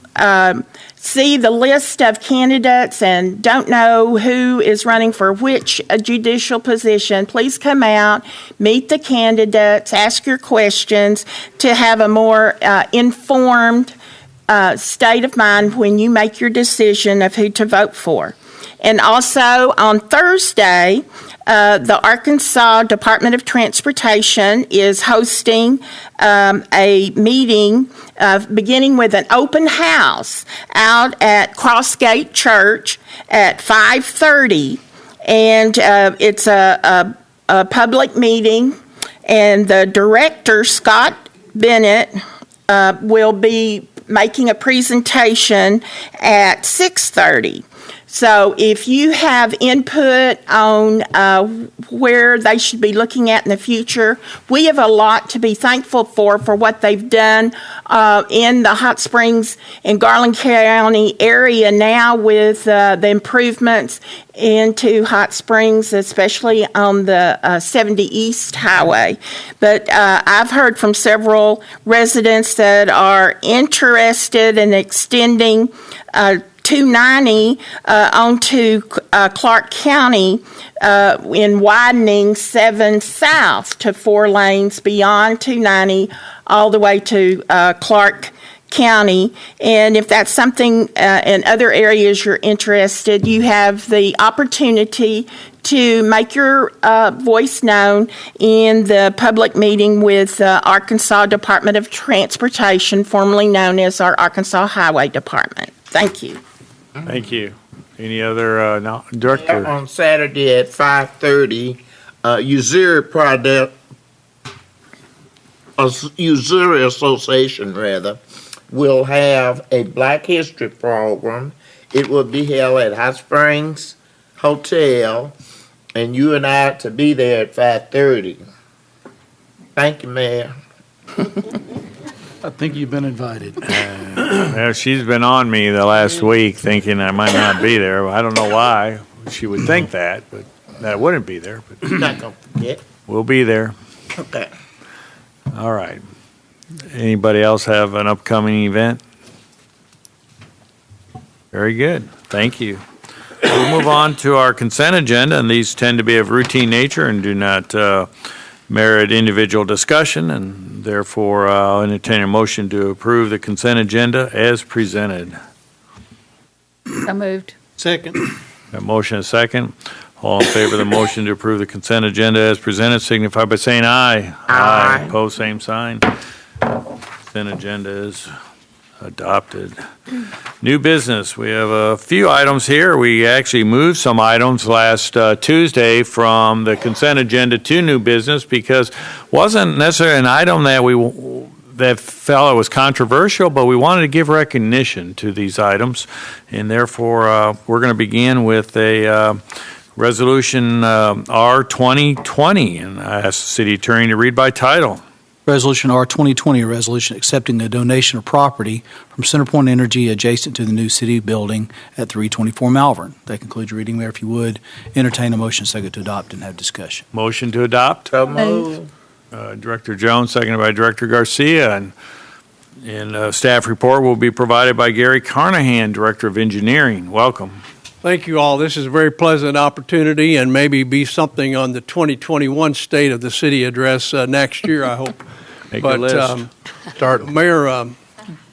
see the list of candidates and don't know who is running for which judicial position, please come out, meet the candidates, ask your questions to have a more informed state of mind when you make your decision of who to vote for. And also on Thursday, the Arkansas Department of Transportation is hosting a meeting beginning with an open house out at Crossgate Church at 5:30. And it's a public meeting, and the director, Scott Bennett, will be making a presentation at 6:30. So if you have input on where they should be looking at in the future, we have a lot to be thankful for what they've done in the Hot Springs and Garland County area now with the improvements into Hot Springs, especially on the 70 East Highway. But I've heard from several residents that are interested in extending 290 onto Clark County in widening 7 South to 4 lanes beyond 290 all the way to Clark County. And if that's something in other areas you're interested, you have the opportunity to make your voice known in the public meeting with Arkansas Department of Transportation, formerly known as our Arkansas Highway Department. Thank you. Thank you. Any other, Director? On Saturday at 5:30, Missouri Association will have a Black History program. It will be held at Hot Springs Hotel, and you and I are to be there at 5:30. Thank you, Mayor. I think you've been invited. Yeah, she's been on me the last week thinking I might not be there. I don't know why she would think that, but that I wouldn't be there. But You're not going to forget. we'll be there. Okay. All right. Anybody else have an upcoming event? Very good. Thank you. We'll move on to our consent agenda, and these tend to be of routine nature and do not merit individual discussion, and therefore I'll entertain a motion to approve the consent agenda as presented. So moved. Second. A motion and a second. All in favor of the motion to approve the consent agenda as presented signify by saying aye. Aye. Opposed, same sign. Consent agenda is adopted. New business. We have a few items here. We actually moved some items last Tuesday from the consent agenda to new business because wasn't necessarily an item that felt was controversial, but we wanted to give recognition to these items, and therefore we're going to begin with a resolution R 2020, and I ask the city attorney to read by title. Resolution R 2020, a resolution accepting a donation of property from CenterPoint Energy adjacent to the new city building at 324 Malvern. That concludes your reading, Mayor. If you would, entertain a motion second to adopt and have discussion. Motion to adopt. So moved. Director Jones, seconded by Director Garcia, and staff report will be provided by Gary Carnahan, Director of Engineering. Welcome. Thank you all. This is a very pleasant opportunity and maybe be something on the 2021 State of the City address next year, I hope. Make a list. Mayor,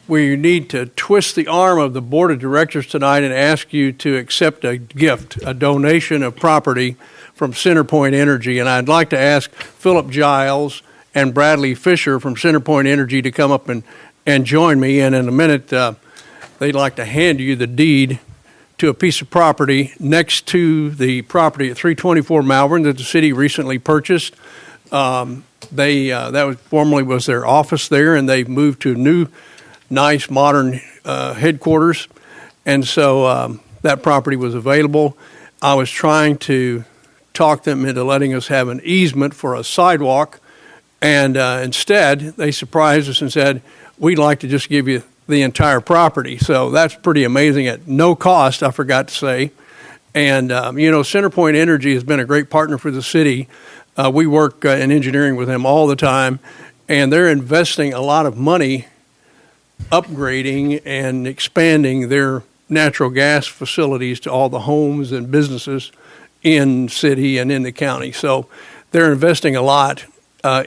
we need to twist the arm of the Board of Directors tonight and ask you to accept a gift, a donation of property from CenterPoint Energy. And I'd like to ask Philip Giles and Bradley Fisher from CenterPoint Energy to come up and join me. And in a minute, they'd like to hand you the deed to a piece of property next to the property at 324 Malvern that the city recently purchased. That was formerly was their office there, and they moved to a new, nice, modern headquarters. And so that property was available. I was trying to talk them into letting us have an easement for a sidewalk, and instead they surprised us and said, we'd like to just give you the entire property. So that's pretty amazing at no cost, I forgot to say. And, CenterPoint Energy has been a great partner for the city. We work in engineering with them all the time, and they're investing a lot of money upgrading and expanding their natural gas facilities to all the homes and businesses in city and in the county. So they're investing a lot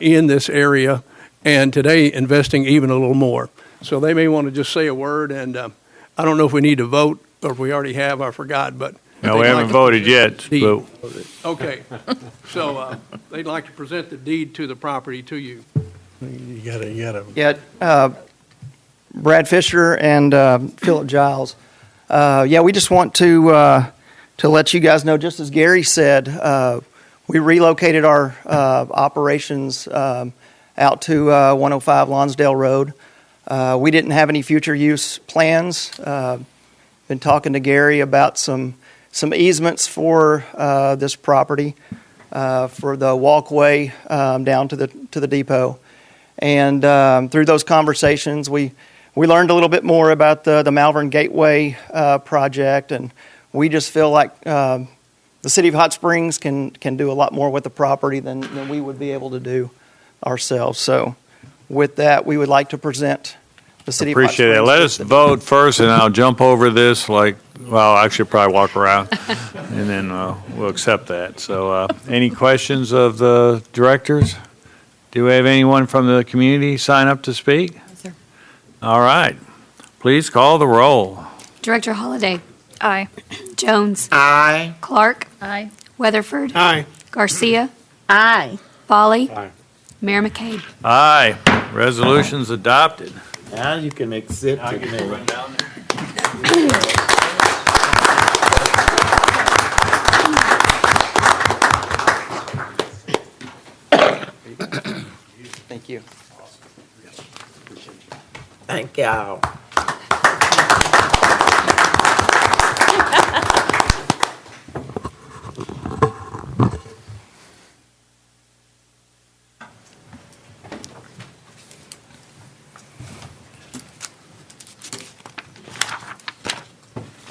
in this area, and today investing even a little more. So they may want to just say a word, and I don't know if we need to vote or if we already have, I forgot, but. No, we haven't voted yet. But Okay, so they'd like to present the deed to the property to you. You gotta. Yeah, Brad Fisher and Philip Giles. We just want to let you guys know, just as Gary said, we relocated our operations out to 105 Lonsdale Road. We didn't have any future use plans. Been talking to Gary about some easements for this property for the walkway down to the depot, and through those conversations, we learned a little bit more about the Malvern Gateway project, and we just feel like the city of Hot Springs can do a lot more with the property than we would be able to do ourselves. So, with that, we would like to present the city of Hot Springs. Appreciate it. Let us vote first, and I'll jump over this actually probably walk around, and then we'll accept that. So any questions of the directors? Do we have anyone from the community sign up to speak? Yes, sir. All right. Please call the roll. Director Holliday. Aye. Jones. Aye. Clark. Aye. Weatherford. Aye. Garcia. Aye. Folly. Aye. Mayor McCabe. Aye. Resolution's adopted. Now you can accept it. Thank you. Thank y'all.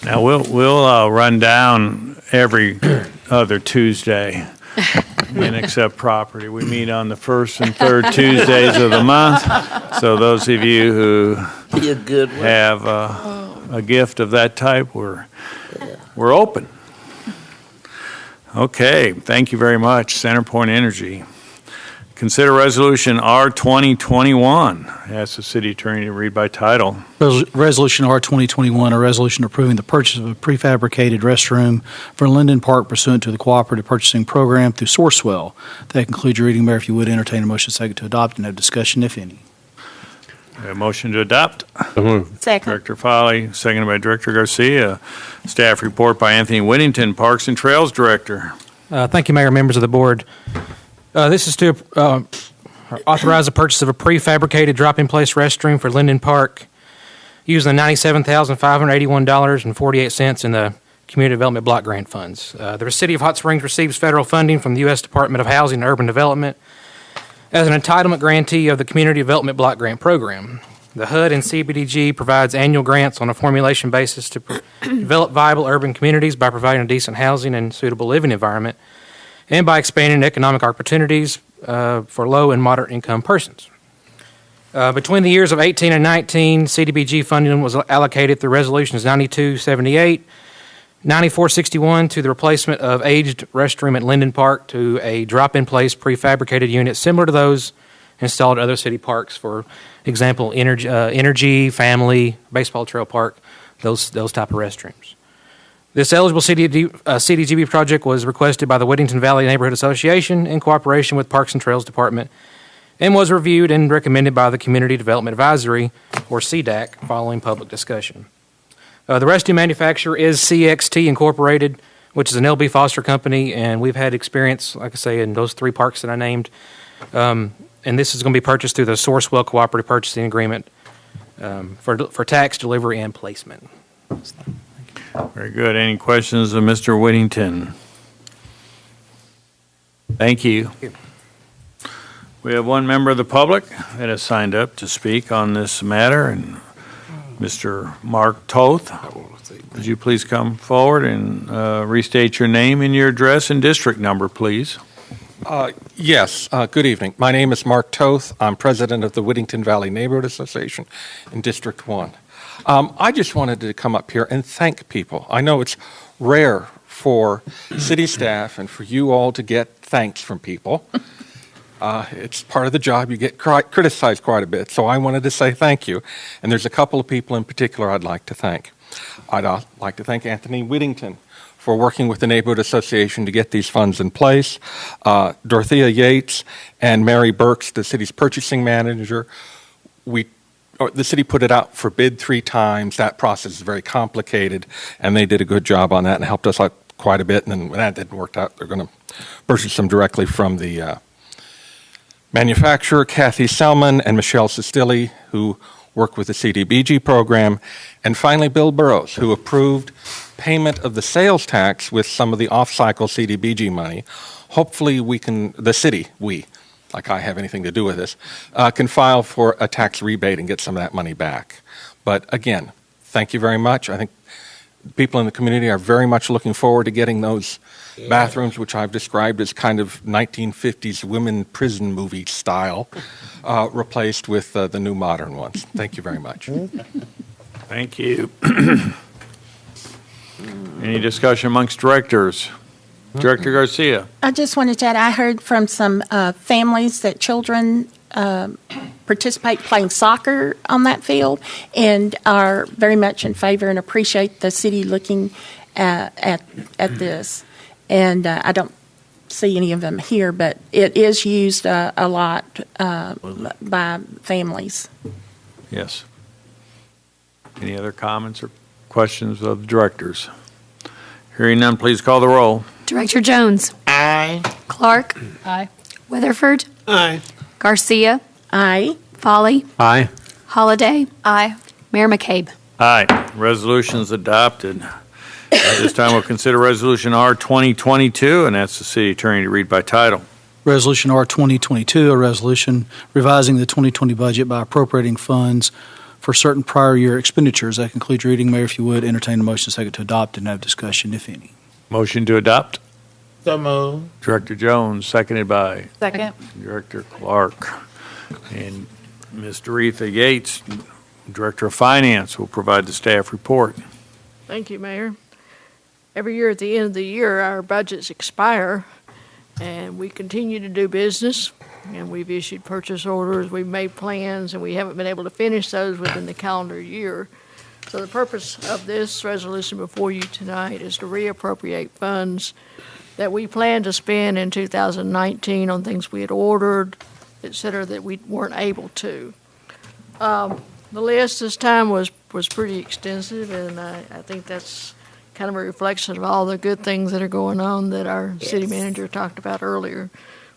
Now, we'll run down every other Tuesday and accept property. We meet on the first and third Tuesdays of the month. So those of you who Be a good one. have a gift of that type, we're open. Okay, thank you very much, CenterPoint Energy. Consider Resolution R 2021. Ask the city attorney to read by title. Resolution R 2021, a resolution approving the purchase of a prefabricated restroom for Linden Park pursuant to the Cooperative Purchasing Program through Sourcewell. That concludes your reading, Mayor. If you would entertain a motion second to adopt and have discussion, if any. A motion to adopt. Second. Director Foley, seconded by Director Garcia. Staff report by Anthony Whittington, Parks and Trails Director. Thank you, Mayor, members of the board. This is to authorize the purchase of a prefabricated drop-in-place restroom for Linden Park using the $97,581.48 in the Community Development Block Grant funds. The City of Hot Springs receives federal funding from the U.S. Department of Housing and Urban Development as an entitlement grantee of the Community Development Block Grant Program. The HUD and CBDG provides annual grants on a formulation basis to develop viable urban communities by providing a decent housing and suitable living environment, and by expanding economic opportunities for low and moderate income persons. Between the years of 18 and 19, CDBG funding was allocated through Resolutions 9278, 9461 to the replacement of aged restroom at Linden Park to a drop-in-place prefabricated unit similar to those installed at other city parks. For example, energy, family, baseball trail park, those type of restrooms. This eligible CDGB project was requested by the Whittington Valley Neighborhood Association in cooperation with Parks and Trails Department and was reviewed and recommended by the Community Development Advisory, or CDAC, following public discussion. The restroom manufacturer is CXT Incorporated, which is an LB Foster company, and we've had experience, like I say, in those 3 parks that I named. And this is going to be purchased through the Sourcewell Cooperative Purchasing Agreement for tax, delivery, and placement. Very good. Any questions of Mr. Whittington? Thank you. We have one member of the public that has signed up to speak on this matter, and Mr. Mark Toth. Would you please come forward and restate your name and your address and district number, please? Yes. Good evening. My name is Mark Toth. I'm president of the Whittington Valley Neighborhood Association in District 1. I just wanted to come up here and thank people. I know it's rare for city staff and for you all to get thanks from people. It's part of the job. You get criticized quite a bit. So I wanted to say thank you. And there's a couple of people in particular I'd like to thank. I'd like to thank Anthony Whittington for working with the Neighborhood Association to get these funds in place. Dorothea Yates and Mary Burks, the city's purchasing manager. The city put it out for bid 3 times. That process is very complicated, and they did a good job on that and helped us out quite a bit. And then when that didn't work out, they're going to purchase them directly from the manufacturer, Kathy Selman and Michelle Sestilli, who work with the CDBG program. And finally, Bill Burrows, who approved payment of the sales tax with some of the off-cycle CDBG money. Hopefully the city, like I have anything to do with this, can file for a tax rebate and get some of that money back. But again, thank you very much. I think people in the community are very much looking forward to getting those bathrooms, which I've described as kind of 1950s women prison movie style, replaced with the new modern ones. Thank you very much. Thank you. Any discussion amongst directors? Director Garcia. I just wanted to add, I heard from some families that children participate playing soccer on that field and are very much in favor and appreciate the city looking at this. And I don't see any of them here, but it is used a lot by families. Yes. Any other comments or questions of the directors? Hearing none, please call the roll. Director Jones. Aye. Clark. Aye. Weatherford. Aye. Garcia. Aye. Folly. Aye. Holiday. Aye. Mayor McCabe. Aye. Resolution's adopted. At this time, we'll consider Resolution R 2022, and that's the city attorney to read by title. Resolution R 2022, a resolution revising the 2020 budget by appropriating funds for certain prior year expenditures. That concludes reading. Mayor, if you would, entertain a motion second to adopt and have discussion, if any. Motion to adopt. So moved. Director Jones, seconded by Second. Director Clark. And Ms. Doretha Yates, Director of Finance, will provide the staff report. Thank you, Mayor. Every year at the end of the year, our budgets expire, and we continue to do business, and we've issued purchase orders, we've made plans, and we haven't been able to finish those within the calendar year. So the purpose of this resolution before you tonight is to reappropriate funds that we plan to spend in 2019 on things we had ordered, et cetera, that we weren't able to. The list this time was pretty extensive, and I think that's kind of a reflection of all the good things that are going on that our city manager talked about earlier.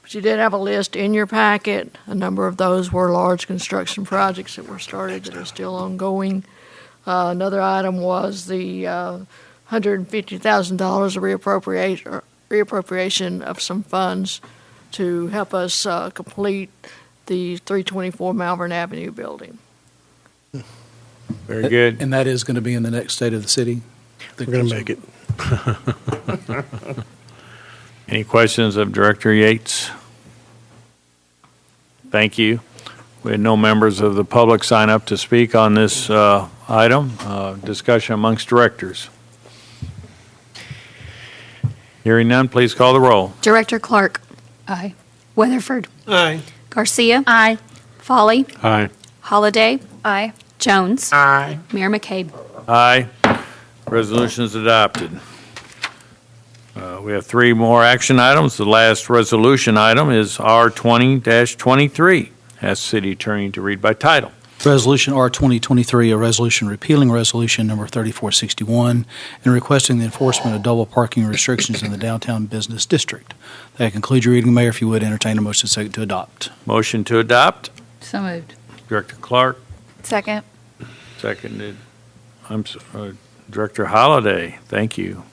But you did have a list in your packet. A number of those were large construction projects that were started that are still ongoing. Another item was the $150,000 of reappropriation of some funds to help us complete the 324 Malvern Avenue building. Very good. And that is going to be in the next State of the City. We're going to make it. Any questions of Director Yates? Thank you. We had no members of the public sign up to speak on this item. Discussion amongst directors. Hearing none, please call the roll. Director Clark. Aye. Weatherford. Aye. Garcia. Aye. Folly. Aye. Holliday. Aye. Jones. Aye. Mayor McCabe. Aye. Resolution is adopted. We have three more action items. The last resolution item is R20-23. Ask City Attorney to read by title. Resolution R 2023, a resolution repealing Resolution Number 3461 and requesting the enforcement of double parking restrictions in the downtown business district. That concludes your reading, Mayor. If you would, entertain a motion second to adopt. Motion to adopt. So moved. Director Clark, Second. seconded. Director Holliday, thank you.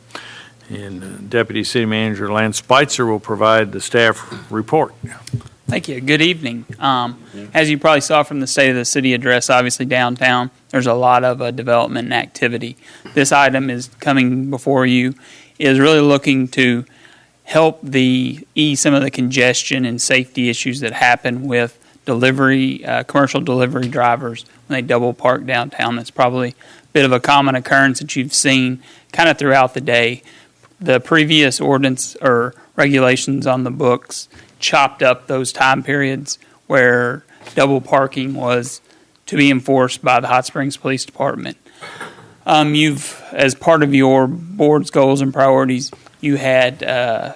And Deputy City Manager Lance Spitzer will provide the staff report. Thank you. Good evening. As you probably saw from the State of the City address, obviously downtown, there's a lot of development and activity. This item is coming before you, is really looking to help ease some of the congestion and safety issues that happen with commercial delivery drivers when they double park downtown. That's probably a bit of a common occurrence that you've seen kind of throughout the day. The previous ordinance or regulations on the books chopped up those time periods where double parking was to be enforced by the Hot Springs Police Department. You've, as part of your board's goals and priorities, you had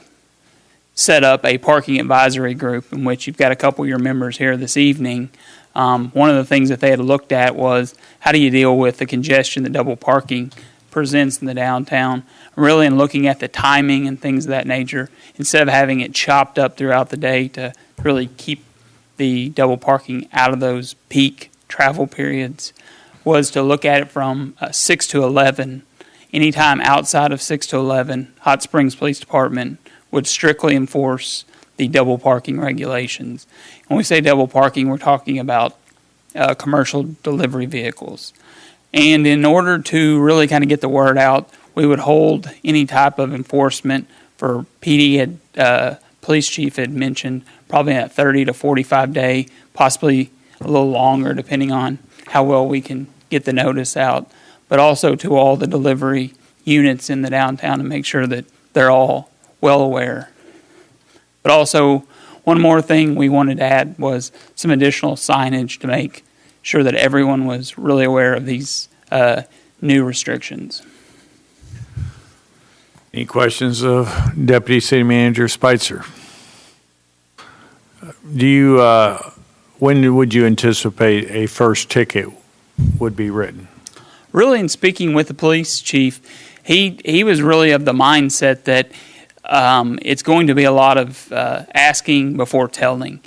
set up a parking advisory group in which you've got a couple of your members here this evening. One of the things that they had looked at was how do you deal with the congestion that double parking presents in the downtown, really in looking at the timing and things of that nature, instead of having it chopped up throughout the day to really keep the double parking out of those peak travel periods, was to look at it from 6 to 11. Anytime outside of 6 to 11, Hot Springs Police Department would strictly enforce the double parking regulations. When we say double parking, we're talking about commercial delivery vehicles. And in order to really kind of get the word out, we would hold any type of enforcement for PD police chief had mentioned probably a 30 to 45 day, possibly a little longer depending on how well we can get the notice out, but also to all the delivery units in the downtown to make sure that they're all well aware. But also one more thing we wanted to add was some additional signage to make sure that everyone was really aware of these new restrictions. Any questions of Deputy City Manager Spitzer? When would you anticipate a first ticket would be written? Really, in speaking with the police chief, he was really of the mindset that it's going to be a lot of asking before telling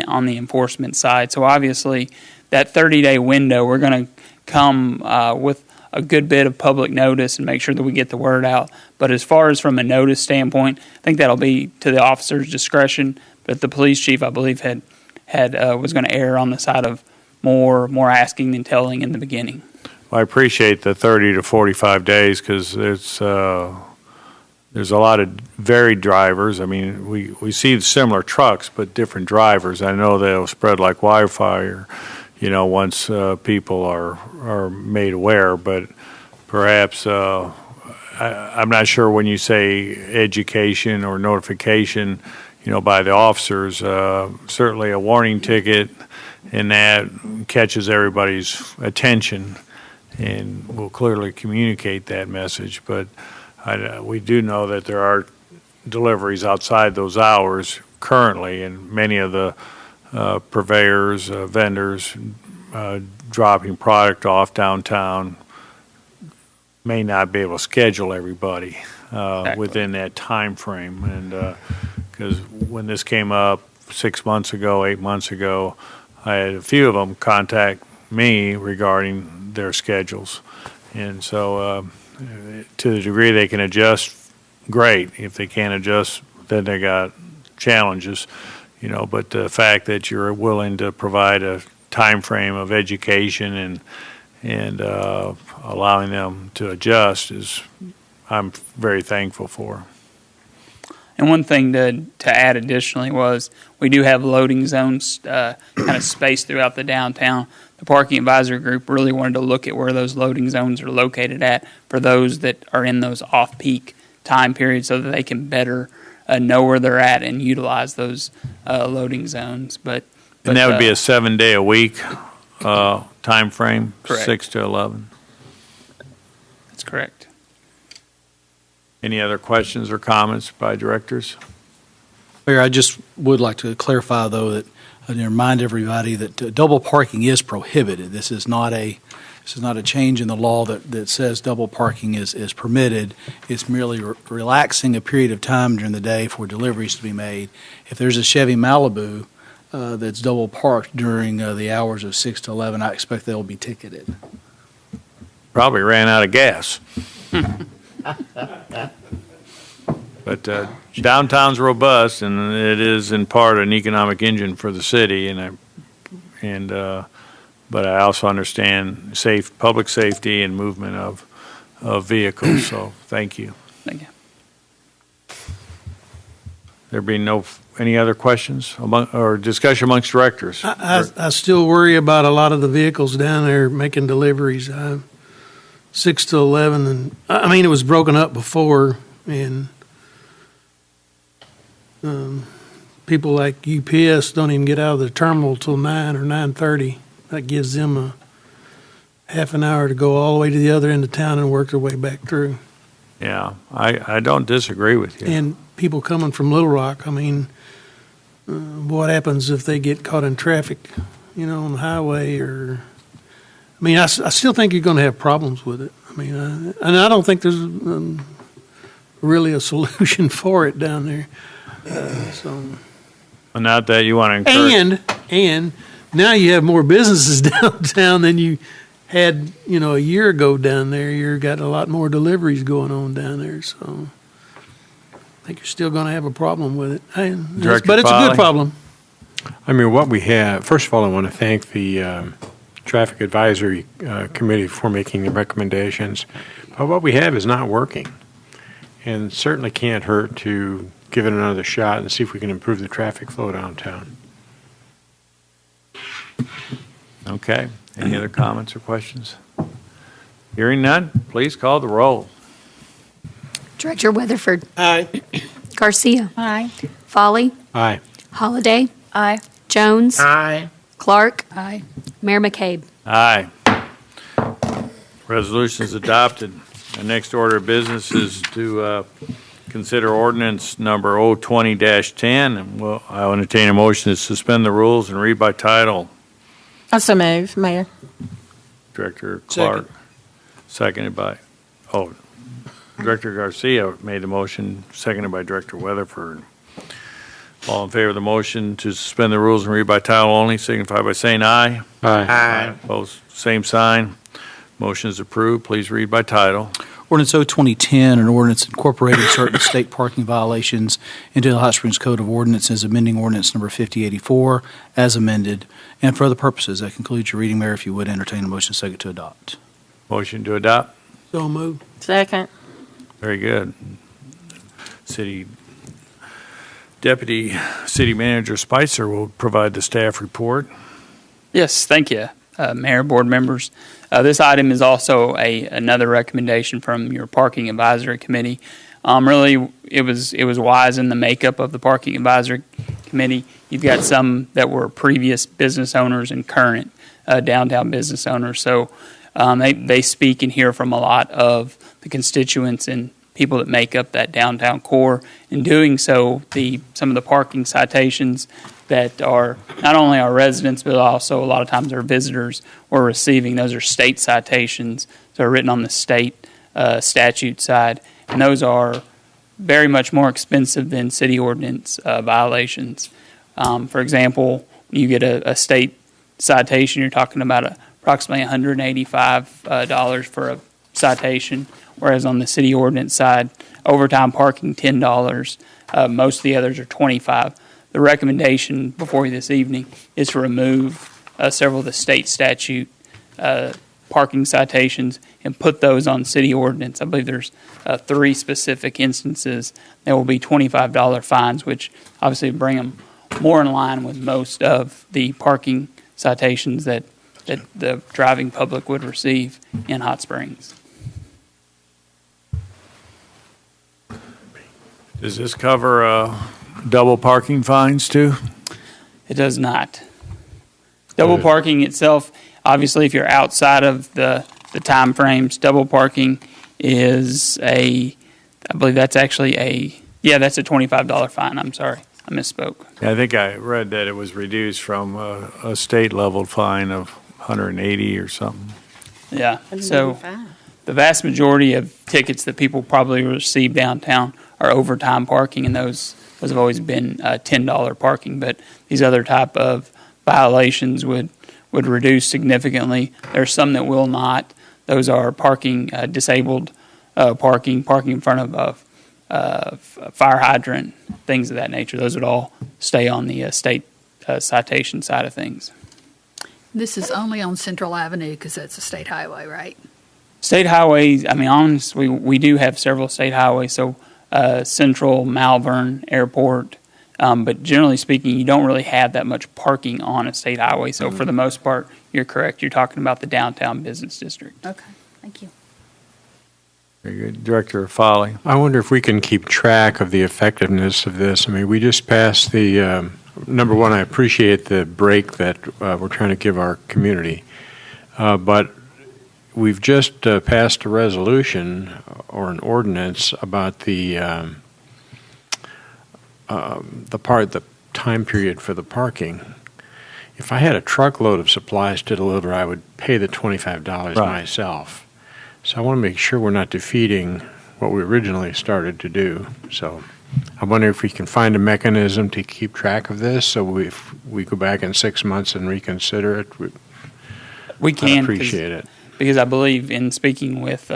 on the enforcement side. So obviously, that 30-day window, we're going to come with a good bit of public notice and make sure that we get the word out. But as far as from a notice standpoint, I think that'll be to the officer's discretion. But the police chief, I believe, was going to err on the side of more asking than telling in the beginning. Well, I appreciate the 30 to 45 days because there's a lot of varied drivers. I mean, we see similar trucks, but different drivers. I know they'll spread like wildfire, once people are made aware. But perhaps I'm not sure when you say education or notification, by the officers. Certainly a warning ticket, and that catches everybody's attention, and will clearly communicate that message. But we do know that there are deliveries outside those hours currently, and many of the purveyors, vendors dropping product off downtown may not be able to schedule everybody within that time frame. And because when this came up 6 months ago, 8 months ago, I had a few of them contact me regarding their schedules. And so to the degree they can adjust, great. If they can't adjust, then they got challenges. But the fact that you're willing to provide a time frame of education and allowing them to adjust I'm very thankful for. And one thing to add additionally was we do have loading zones kind of spaced throughout the downtown. The Parking Advisory Group really wanted to look at where those loading zones are located at for those that are in those off-peak time periods so that they can better know where they're at and utilize those loading zones. But And that would be a 7-day-a-week time frame, Correct. 6 to 11. That's correct. Any other questions or comments by directors? Mayor, I just would like to clarify, though, that I remind everybody that double parking is prohibited. This is not a change in the law that says double parking is permitted. It's merely relaxing a period of time during the day for deliveries to be made. If there's a Chevy Malibu that's double parked during the hours of 6 to 11, I expect they'll be ticketed. Probably ran out of gas. But downtown's robust, and it is in part an economic engine for the city. But I also understand public safety and movement of vehicles. So thank you. Thank you. There being any other questions or discussion amongst directors? I still worry about a lot of the vehicles down there making deliveries. 6 to 11, and I mean, it was broken up before, and people like UPS don't even get out of the terminal till 9 or 9:30. That gives them a half an hour to go all the way to the other end of town and work their way back through. Yeah, I don't disagree with you. And people coming from Little Rock, I mean, what happens if they get caught in traffic, on the highway? Or, I mean, I still think you're going to have problems with it. I mean, and I don't think there's really a solution for it down there. Not that you want to encourage. And now you have more businesses downtown than you had, a year ago down there. You've got a lot more deliveries going on down there, so I think you're still going to have a problem with it. But it's a good problem. I mean, what we have, first of all, I want to thank the Traffic Advisory Committee for making the recommendations. But what we have is not working, and certainly can't hurt to give it another shot and see if we can improve the traffic flow downtown. Okay. Any other comments or questions? Hearing none, please call the roll. Director Weatherford. Aye. Garcia. Aye. Folly. Aye. Holliday. Aye. Jones. Aye. Clark. Aye. Mayor McCabe. Aye. Resolution is adopted. The next order of business is to consider ordinance number 020-10, and I'll entertain a motion to suspend the rules and read by title. Also move, Mayor. Director Clark, seconded by, Director Garcia made the motion, seconded by Director Weatherford. All in favor of the motion to suspend the rules and read by title only, signify by saying aye. Aye. Opposed, same sign. Motion is approved. Please read by title. Ordinance 02010, an ordinance incorporating certain state parking violations into the Hot Springs Code of Ordinances, amending ordinance number 5084 as amended. And for other purposes, that concludes your reading, Mayor. If you would entertain a motion second to adopt. Motion to adopt. So moved. Second. Very good. Deputy City Manager Spicer will provide the staff report. Yes, thank you, Mayor, board members. This item is also another recommendation from your Parking Advisory Committee. Really, it was wise in the makeup of the Parking Advisory Committee. You've got some that were previous business owners and current downtown business owners. So they speak and hear from a lot of the constituents and people that make up that downtown core. In doing so, some of the parking citations that are not only our residents, but also a lot of times our visitors we're receiving, those are state citations. So they're written on the state statute side. And those are very much more expensive than city ordinance violations. For example, when you get a state citation, you're talking about approximately $185 for a citation, whereas on the city ordinance side, overtime parking $10. Most of the others are $25. The recommendation before you this evening is to remove several of the state statute parking citations and put those on city ordinance. I believe there's 3 specific instances. There will be $25 fines, which obviously bring them more in line with most of the parking citations that the driving public would receive in Hot Springs. Does this cover double parking fines too? It does not. Double parking itself, obviously, if you're outside of the time frames, double parking is I believe that's actually that's a $25 fine. I'm sorry, I misspoke. I think I read that it was reduced from a state level fine of 180 or something. Yeah, so the vast majority of tickets that people probably receive downtown are overtime parking, and those have always been $10 parking. But these other type of violations would reduce significantly. There's some that will not. Those are parking, disabled parking in front of a fire hydrant, things of that nature. Those would all stay on the state citation side of things. This is only on Central Avenue because that's a state highway, right? State highways, I mean, honestly, we do have several state highways, so Central, Malvern, Airport, but generally speaking, you don't really have that much parking on a state highway. So for the most part, you're correct. You're talking about the downtown business district. Okay, thank you. Very good. Director Foley. I wonder if we can keep track of the effectiveness of this. I mean, we just passed the, number one, I appreciate the break that we're trying to give our community, but we've just passed a resolution or an ordinance about the time period for the parking. If I had a truckload of supplies to deliver, I would pay the $25 myself. So I want to make sure we're not defeating what we originally started to do. So I wonder if we can find a mechanism to keep track of this, so if we go back in 6 months and reconsider it, we can. I'd appreciate it. Because I believe in speaking with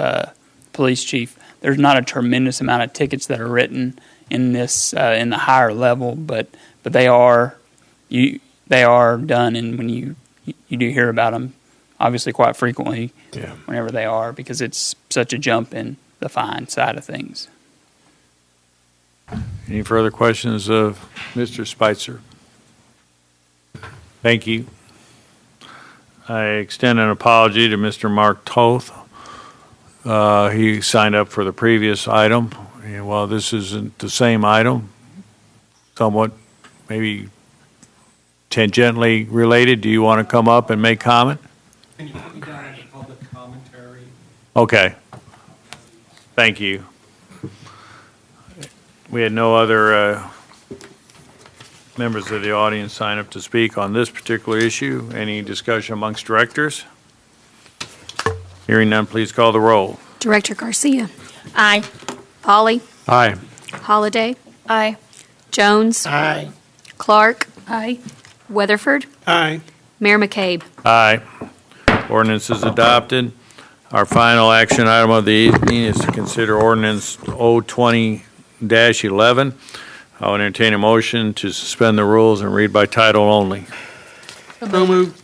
police chief, there's not a tremendous amount of tickets that are written in this in the higher level, but they are done, and when you do hear about them, obviously quite frequently, whenever they are, because it's such a jump in the fine side of things. Any further questions of Mr. Spitzer? Thank you. I extend an apology to Mr. Mark Toth. He signed up for the previous item. And while this isn't the same item, somewhat maybe tangentially related, do you want to come up and make comment? Can you put me down as a public commentary? Okay. Thank you. We had no other members of the audience sign up to speak on this particular issue. Any discussion amongst directors? Hearing none, please call the roll. Director Garcia. Aye. Polly. Aye. Holliday. Aye. Jones. Aye. Clark. Aye. Weatherford. Aye. Mayor McCabe. Aye. Ordinance is adopted. Our final action item of the evening is to consider ordinance 020-11. I will entertain a motion to suspend the rules and read by title only. So moved.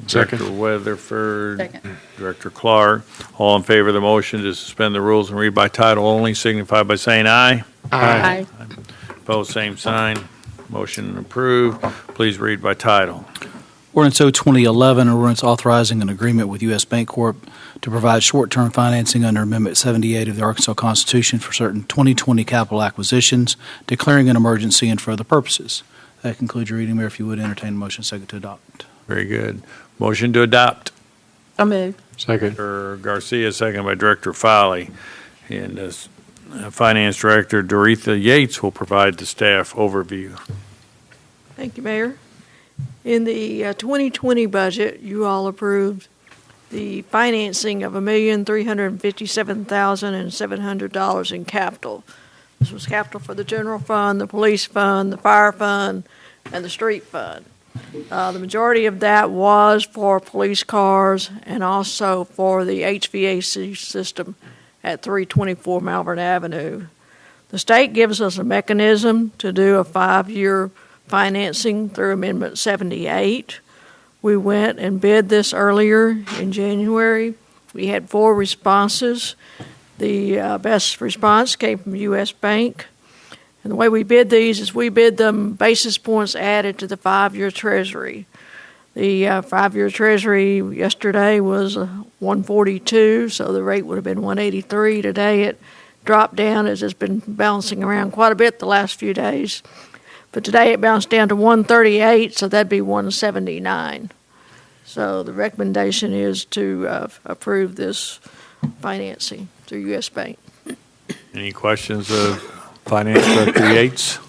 Director Weatherford. Second. Director Clark. All in favor of the motion to suspend the rules and read by title only, signify by saying aye. Aye. Opposed, same sign. Motion approved. Please read by title. Ordinance 02011, ordinance authorizing an agreement with U.S. Bancorp to provide short-term financing under Amendment 78 of the Arkansas Constitution for certain 2020 capital acquisitions, declaring an emergency and for other purposes. That concludes your reading, Mayor. If you would entertain a motion second to adopt. Very good. Motion to adopt. So moved. Second. Director Garcia, second by Director Foley. And Finance Director Doretha Yates will provide the staff overview. Thank you, Mayor. In the 2020 budget, you all approved the financing of $1,357,700 in capital. This was capital for the general fund, the police fund, the fire fund, and the street fund. The majority of that was for police cars and also for the HVAC system at 324 Malvern Avenue. The state gives us a mechanism to do a 5-year financing through Amendment 78. We went and bid this earlier in January. We had 4 responses. The best response came from U.S. Bank. And the way we bid these is we bid them basis points added to the 5-year Treasury. The 5-year Treasury yesterday was 142, so the rate would have been 183. Today it drop down as it's been bouncing around quite a bit the last few days. But today it bounced down to 138, so that'd be 179. So the recommendation is to approve this financing through U.S. Bank. Any questions of Finance Director Yates?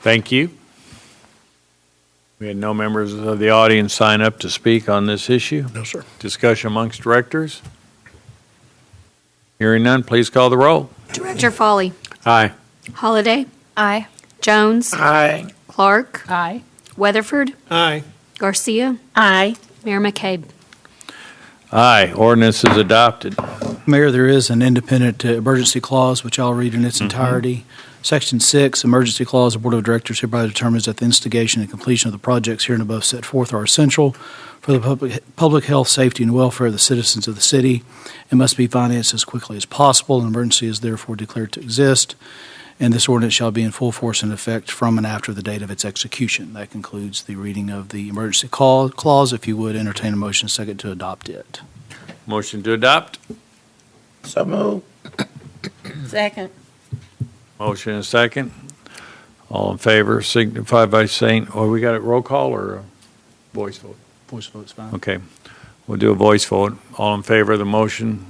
Thank you. We had no members of the audience sign up to speak on this issue. No, sir. Discussion amongst directors? Hearing none, please call the roll. Director Foley. Aye. Holliday. Aye. Jones. Aye. Clark. Aye. Weatherford. Aye. Garcia. Aye. Mayor McCabe. Aye, ordinance is adopted. Mayor, there is an independent emergency clause, which I'll read in its entirety. Section 6, emergency clause, the Board of Directors hereby determines that the instigation and completion of the projects here and above set forth are essential for the public health, safety, and welfare of the citizens of the city and must be financed as quickly as possible. An emergency is therefore declared to exist, and this ordinance shall be in full force and effect from and after the date of its execution. That concludes the reading of the emergency clause. If you would, entertain a motion second to adopt it. Motion to adopt. So move. Second. Motion and second. All in favor signify by saying, or we got a roll call or a voice vote? Voice vote's fine. Okay, we'll do a voice vote. All in favor of the motion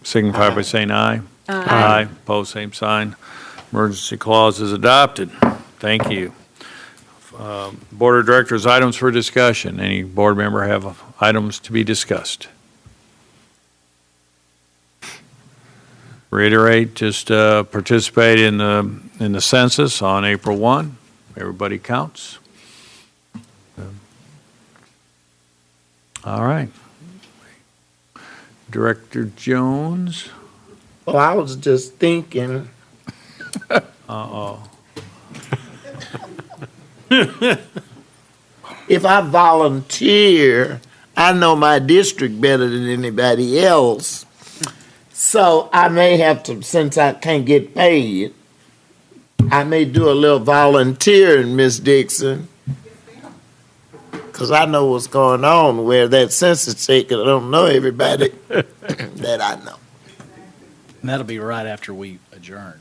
signify by saying aye. Aye. Pose same sign. Emergency clause is adopted. Thank you. Board of Directors, items for discussion. Any board member have items to be discussed? Reiterate, just participate in the census on April 1. Everybody counts. All right. Director Jones. Well, I was just thinking. Uh-oh. If I volunteer, I know my district better than anybody else. So I may have to, since I can't get paid, I may do a little volunteering, Miss Dixon. Because I know what's going on where that census taker, I don't know everybody that I know. And that'll be right after we adjourn.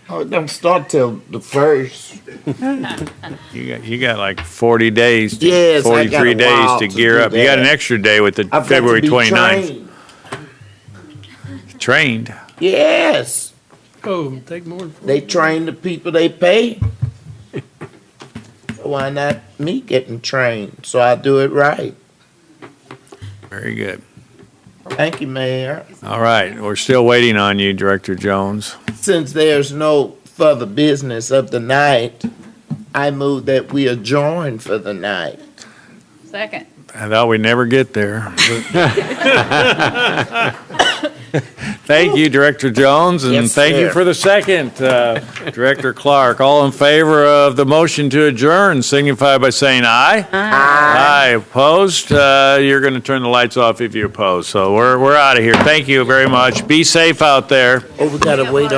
Oh, it don't start till the 1st. You got like 40 days, Yes, I got 43 a days while to to gear do up. You got an that. extra day with the I've got to February be 29th. Trained. Yes. Oh, take more than They train the people they pay. So why not me getting trained? So I do it right. Very good. Thank you, Mayor. All right, we're still waiting on you, Director Jones. Since there's no further business of the night, I move that we adjourn for the night. Second. I thought we'd never get there. Thank you, Director Jones, and Yes, thank you sir. for the second, Director Clark. All in favor of the motion to adjourn, signify by saying aye. Aye. Opposed? You're going to turn the lights off if you oppose. So we're out of here. Thank you very much. Be safe out there. Oh, we gotta wait